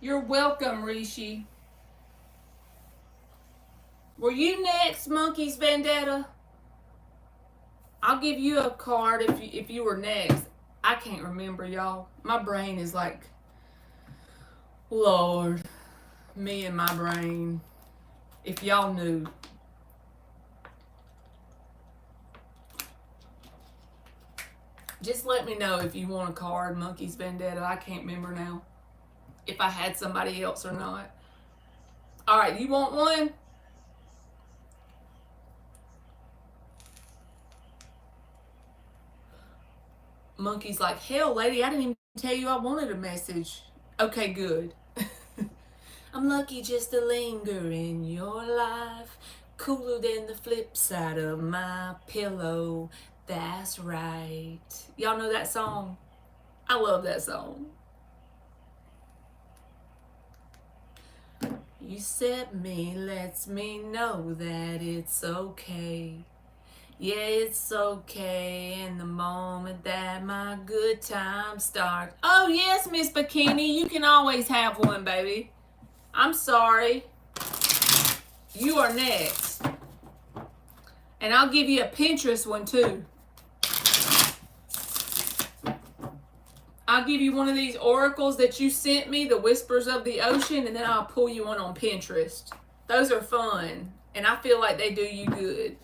You're welcome, Rishi. Were you next, Monkey's Vendetta? I'll give you a card if you were next. I can't remember, y'all. My brain is like, Lord, me and my brain. If y'all knew. Just let me know if you want a card, Monkey's Vendetta. I can't remember now if I had somebody else or not. All right, you want one? Monkey's like, hell, lady, I didn't even tell you I wanted a message. Okay, good. I'm lucky just to linger in your life, cooler than the flip side of my pillow. That's right. Y'all know that song? I love that song. You set me, lets me know that it's okay. Yeah, it's okay in the moment that my good time starts. Oh, yes, Miss Bikini, you can always have one, baby. I'm sorry. You are next. And I'll give you a Pinterest one too. I'll give you one of these oracles that you sent me, the Whispers of the Ocean, and then I'll pull you one on Pinterest. Those are fun, and I feel like they do you good.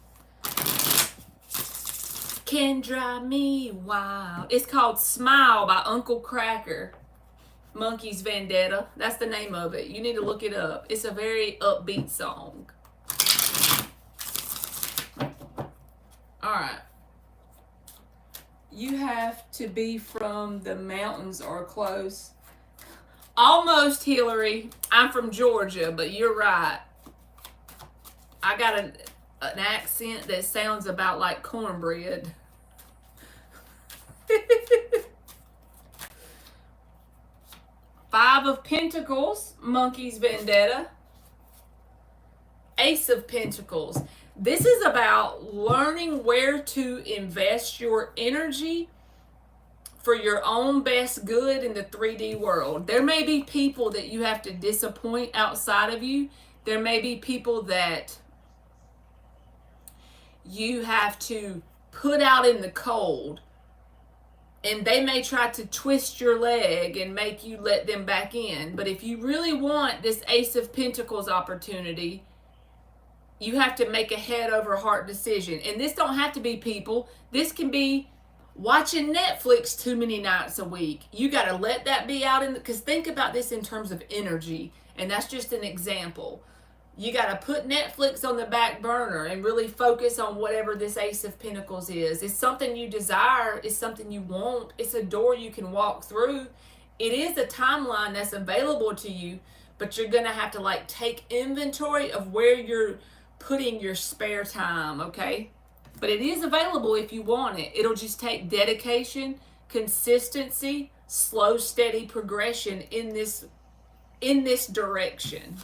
Can drive me wild. It's called Smile by Uncle Cracker. Monkey's Vendetta. That's the name of it. You need to look it up. It's a very upbeat song. Alright. You have to be from the mountains or close. Almost, Hillary. I'm from Georgia, but you're right. I got an accent that sounds about like cornbread. Five of Pentacles, Monkey's Vendetta. Ace of Pentacles. This is about learning where to invest your energy for your own best good in the 3D world. There may be people that you have to disappoint outside of you. There may be people that you have to put out in the cold. And they may try to twist your leg and make you let them back in. But if you really want this Ace of Pentacles opportunity, you have to make a head over heart decision. And this don't have to be people. This can be watching Netflix too many nights a week. You got to let that be out in the, because think about this in terms of energy. And that's just an example. You got to put Netflix on the back burner and really focus on whatever this Ace of Pentacles is. It's something you desire. It's something you want. It's a door you can walk through. It is a timeline that's available to you, but you're going to have to like take inventory of where you're putting your spare time, okay? But it is available if you want it. It'll just take dedication, consistency, slow, steady progression in this direction.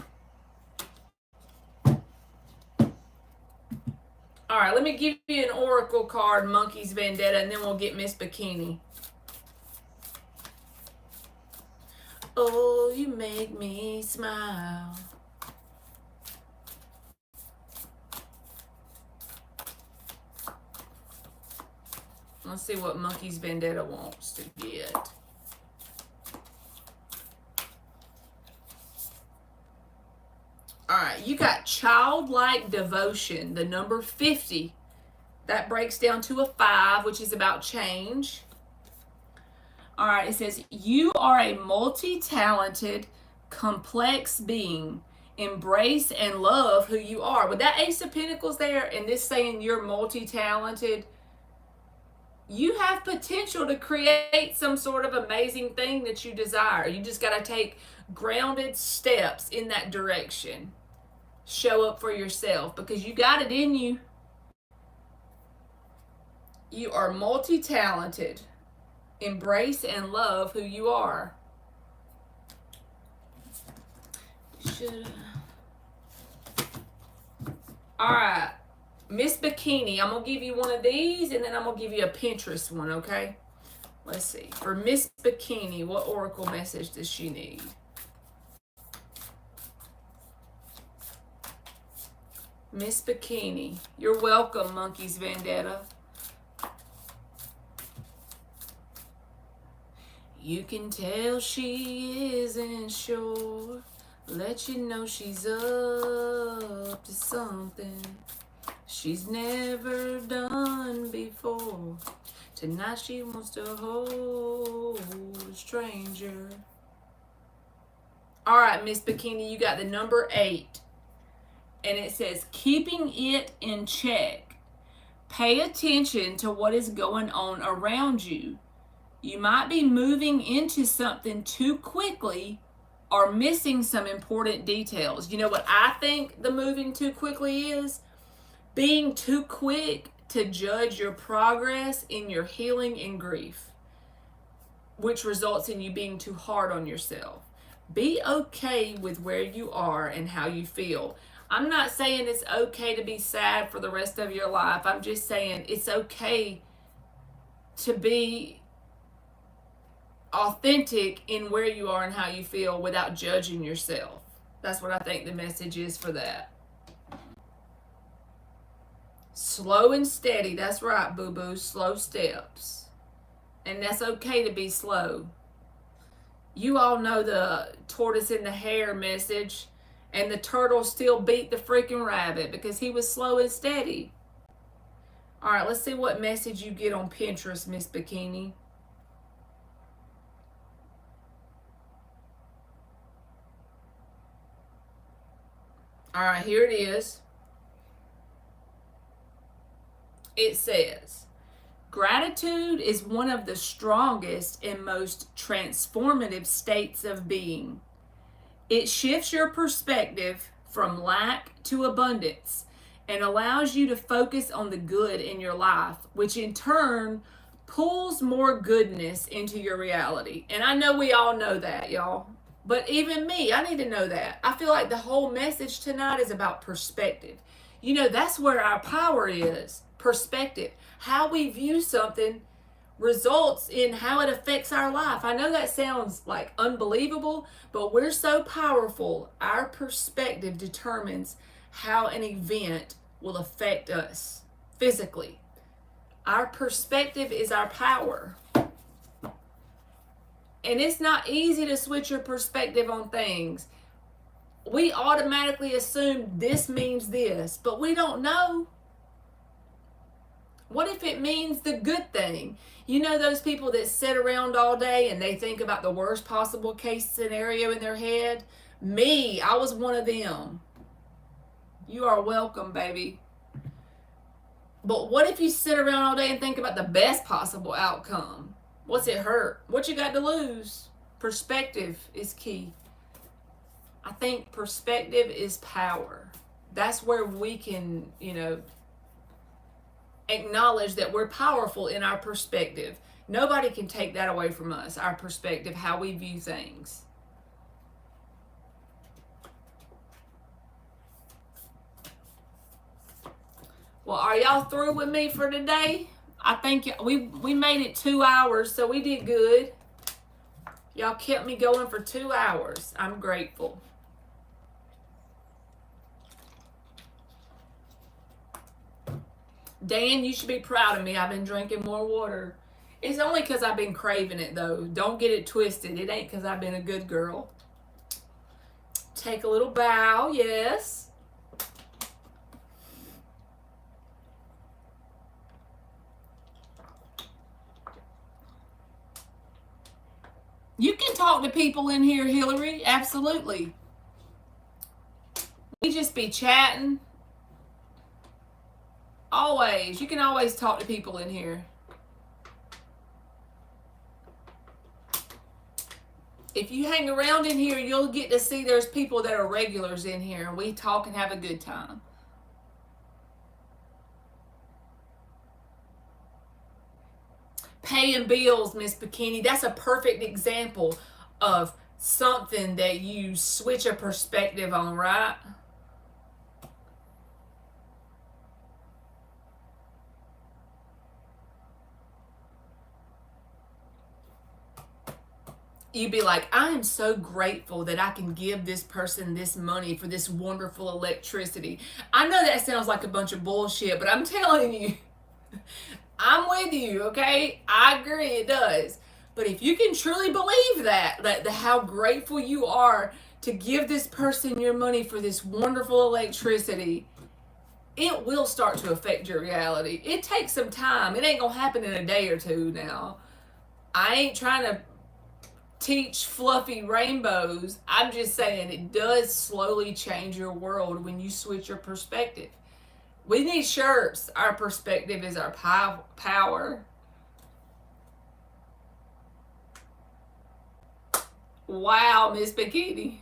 All right, let me give you an oracle card, Monkey's Vendetta, and then we'll get Miss Bikini. Oh, you make me smile. Let's see what Monkey's Vendetta wants to get. All right, you got childlike devotion, the number 50. That breaks down to a 5, which is about change. All right, it says, you are a multi-talented, complex being. Embrace and love who you are. With that Ace of Pentacles there, and this saying you're multi-talented, you have potential to create some sort of amazing thing that you desire. You just got to take grounded steps in that direction. Show up for yourself because you got it in you. You are multi-talented. Embrace and love who you are. All right. Miss Bikini, I'm going to give you one of these, and then I'm going to give you a Pinterest one, okay? Let's see. For Miss Bikini, what oracle message does she need? Miss Bikini, you're welcome, Monkey's Vendetta. You can tell she isn't sure. Let you know she's up to something she's never done before. Tonight she wants to hold a stranger. All right, Miss Bikini, you got the number 8. And it says, keeping it in check. Pay attention to what is going on around you. You might be moving into something too quickly or missing some important details. You know what I think the moving too quickly is? Being too quick to judge your progress in your healing and grief, which results in you being too hard on yourself. Be okay with where you are and how you feel. I'm not saying it's okay to be sad for the rest of your life. I'm just saying it's okay to be authentic in where you are and how you feel without judging yourself. That's what I think the message is for that. Slow and steady. That's right, boo-boo. Slow steps. And that's okay to be slow. You all know the tortoise in the hare message. And the turtle still beat the freaking rabbit because he was slow and steady. All right, let's see what message you get on Pinterest, Miss Bikini. All right, here it is. It says, gratitude is one of the strongest and most transformative states of being. It shifts your perspective from lack to abundance and allows you to focus on the good in your life, which in turn pulls more goodness into your reality. And I know we all know that, y'all. But even me, I need to know that. I feel like the whole message tonight is about perspective. You know, that's where our power is. Perspective. How we view something results in how it affects our life. I know that sounds like unbelievable, but we're so powerful. Our perspective determines how an event will affect us physically. Our perspective is our power. And it's not easy to switch your perspective on things. We automatically assume this means this, but we don't know. What if it means the good thing? You know those people that sit around all day and they think about the worst possible case scenario in their head? Me, I was one of them. You are welcome, baby. But what if you sit around all day and think about the best possible outcome? What's it hurt? What you got to lose? Perspective is key. I think perspective is power. That's where we can, acknowledge that we're powerful in our perspective. Nobody can take that away from us, our perspective, how we view things. Well, are y'all through with me for today? I think we made it 2 hours, so we did good. Y'all kept me going for 2 hours. I'm grateful. Dan, you should be proud of me. I've been drinking more water. It's only because I've been craving it, though. Don't get it twisted. It ain't because I've been a good girl. Take a little bow, yes. You can talk to people in here, Hillary. Absolutely. We just be chatting. Always. You can always talk to people in here. If you hang around in here, you'll get to see there's people that are regulars in here. And we talk and have a good time. Paying bills, Miss Bikini. That's a perfect example of something that you switch a perspective on, right? You'd be like, I am so grateful that I can give this person this money for this wonderful electricity. I know that sounds like a bunch of bullshit, but I'm telling you, I'm with you, okay? I agree, it does. But if you can truly believe that how grateful you are to give this person your money for this wonderful electricity, it will start to affect your reality. It takes some time. It ain't gonna happen in a day or two now. I ain't trying to teach fluffy rainbows. I'm just saying it does slowly change your world when you switch your perspective. We need shirts. Our perspective is our power. Wow, Miss Bikini.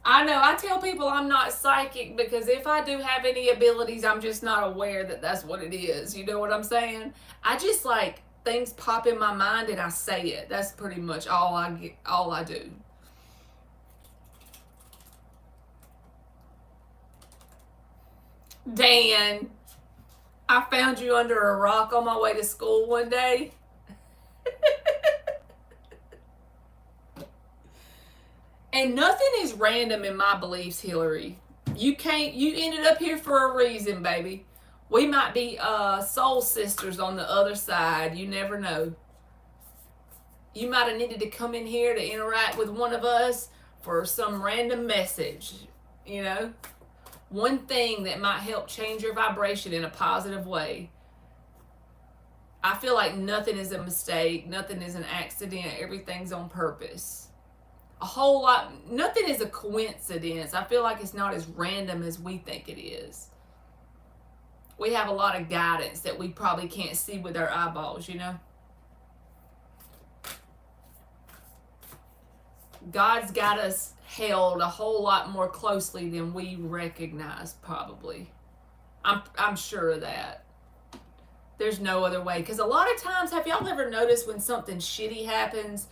I know. I tell people I'm not psychic because if I do have any abilities, I'm just not aware that that's what it is. You know what I'm saying? I just like things pop in my mind and I say it. That's pretty much all I do. Dan, I found you under a rock on my way to school one day. And nothing is random in my beliefs, Hillary. You ended up here for a reason, baby. We might be soul sisters on the other side. You never know. You might have needed to come in here to interact with one of us for some random message, you know? One thing that might help change your vibration in a positive way. I feel like nothing is a mistake, nothing is an accident, everything's on purpose. A whole lot, nothing is a coincidence. I feel like it's not as random as we think it is. We have a lot of guidance that we probably can't see with our eyeballs, you know? God's got us held a whole lot more closely than we recognize, probably. I'm sure of that. There's no other way. Because a lot of times, have y'all ever noticed when something shitty happens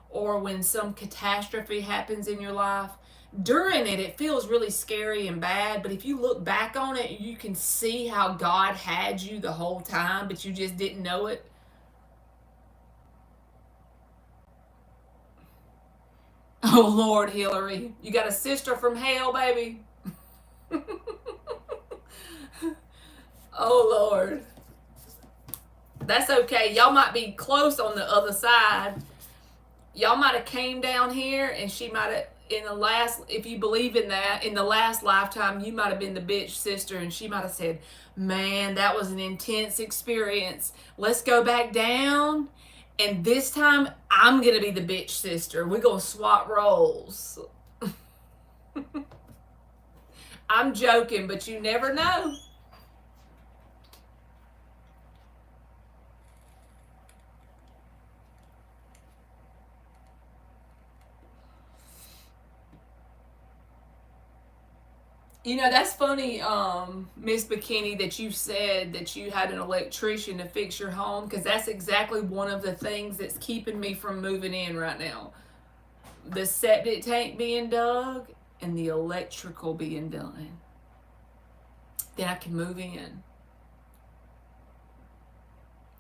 or when some catastrophe happens in your life? During it, it feels really scary and bad. But if you look back on it, you can see how God had you the whole time, but you just didn't know it. Oh, Lord, Hillary. You got a sister from hell, baby. Oh, Lord. That's okay. Y'all might be close on the other side. Y'all might have came down here and she might have, in the last, if you believe in that, in the last lifetime, you might have been the bitch sister and she might have said, man, that was an intense experience. Let's go back down. And this time, I'm going to be the bitch sister. We're going to swap roles. I'm joking, but you never know. You know, that's funny, Miss Bikini, that you said that you had an electrician to fix your home, because that's exactly one of the things that's keeping me from moving in right now. The septic tank being dug and the electrical being done. Then I can move in.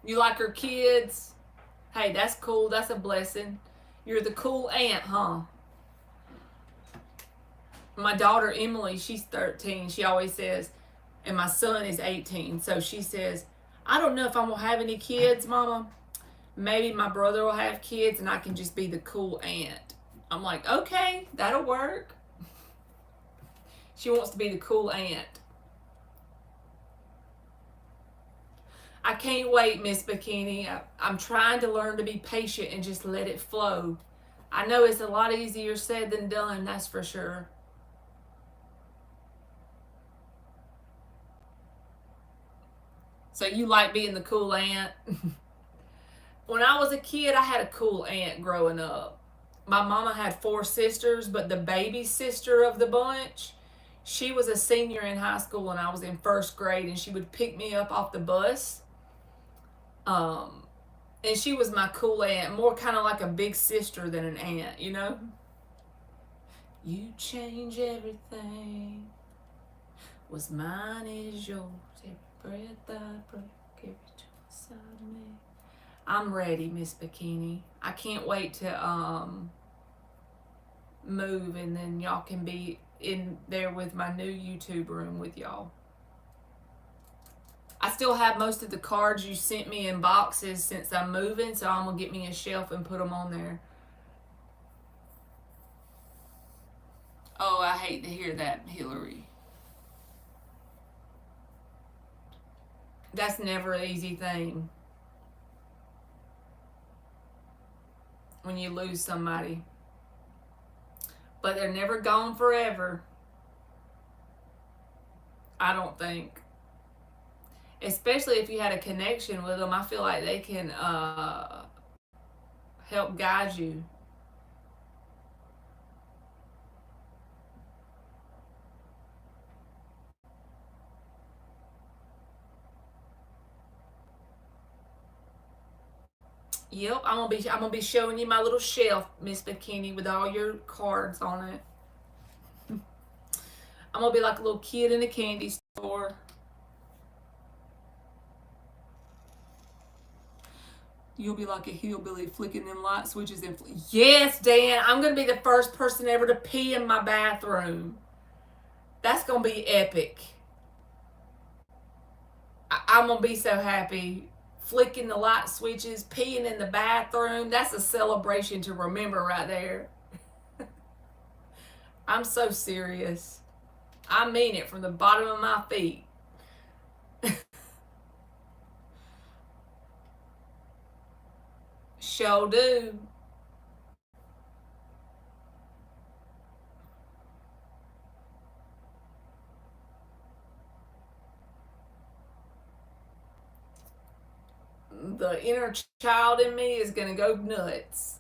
You like her kids? Hey, that's cool. That's a blessing. You're the cool aunt, huh? My daughter Emily, she's 13. She always says, and my son is 18. So she says, I don't know if I'm going to have any kids, Mama. Maybe my brother will have kids and I can just be the cool aunt. I'm like, okay, that'll work. She wants to be the cool aunt. I can't wait, Miss Bikini. I'm trying to learn to be patient and just let it flow. I know it's a lot easier said than done, that's for sure. So you like being the cool aunt? When I was a kid, I had a cool aunt growing up. My mama had 4 sisters, but the baby sister of the bunch, she was a senior in high school and I was in 1st grade, and she would pick me up off the bus. And she was my cool aunt, more kind of like a big sister than an aunt, you know? You change everything. What's mine is yours. Every breath I break, every joy inside of me. I'm ready, Miss Bikini. I can't wait to move, and then y'all can be in there with my new YouTube room with y'all. I still have most of the cards you sent me in boxes since I'm moving, so I'm going to get me a shelf and put them on there. Oh, I hate to hear that, Hillary. That's never an easy thing when you lose somebody. But they're never gone forever. I don't think. Especially if you had a connection with them, I feel like they can help guide you. Yep, I'm gonna be showing you my little shelf, Miss Bikini, with all your cards on it. I'm gonna be like a little kid in a candy store. You'll be like a hillbilly flicking them light switches and yes, Dan, I'm gonna be the first person ever to pee in my bathroom. That's going to be epic. I'm going to be so happy. Flicking the light switches, peeing in the bathroom. That's a celebration to remember right there. I'm so serious. I mean it from the bottom of my feet. Sure do. The inner child in me is going to go nuts.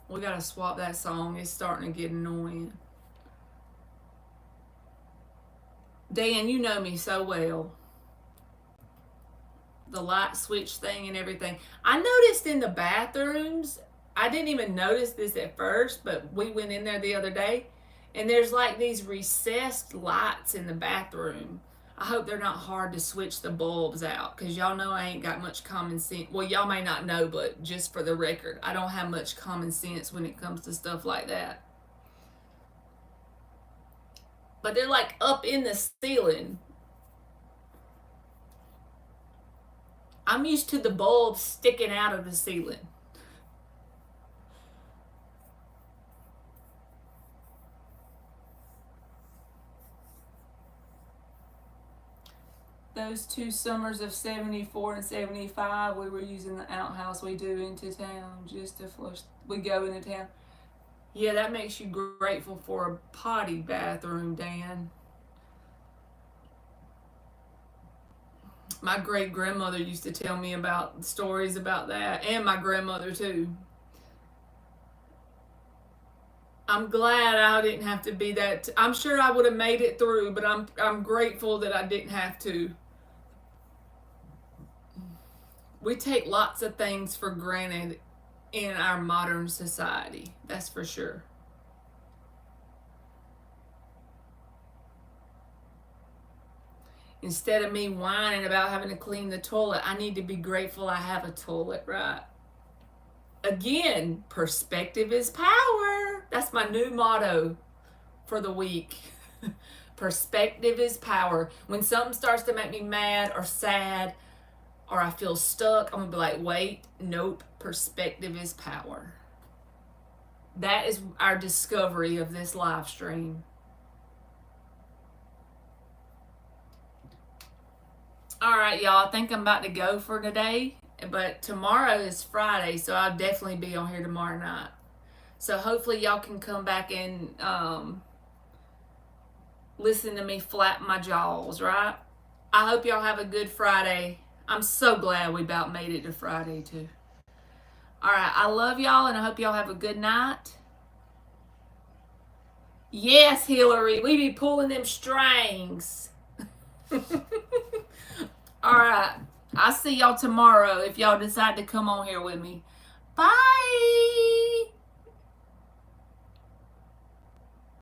We got to swap that song. It's starting to get annoying. Dan, you know me so well. The light switch thing and everything. I noticed in the bathrooms, I didn't even notice this at first, but we went in there the other day, and there's like these recessed lights in the bathroom. I hope they're not hard to switch the bulbs out, because y'all know I ain't got much common sense. Well, y'all may not know, but just for the record, I don't have much common sense when it comes to stuff like that. But they're like up in the ceiling. I'm used to the bulbs sticking out of the ceiling. Those 2 summers of 74 and 75, we were using the outhouse we do into town just to flush. We go into town. Yeah, that makes you grateful for a potty bathroom, Dan. My great grandmother used to tell me about stories about that, and my grandmother too. I'm glad I didn't have to be that. I'm sure I would have made it through, but I'm grateful that I didn't have to. We take lots of things for granted in our modern society. That's for sure. Instead of me whining about having to clean the toilet, I need to be grateful I have a toilet, right? Again, perspective is power. That's my new motto for the week. Perspective is power. When something starts to make me mad or sad or I feel stuck, I'm going to be like, wait, nope, perspective is power. That is our discovery of this live stream. All right, y'all, I think I'm about to go for today, but tomorrow is Friday, so I'll definitely be on here tomorrow night. So hopefully y'all can come back and listen to me flap my jaws, right? I hope y'all have a good Friday. I'm so glad we about made it to Friday, too. All right, I love y'all, and I hope y'all have a good night. Yes, Hillary, we be pulling them strings. All right. I'll see y'all tomorrow if y'all decide to come on here with me. Bye.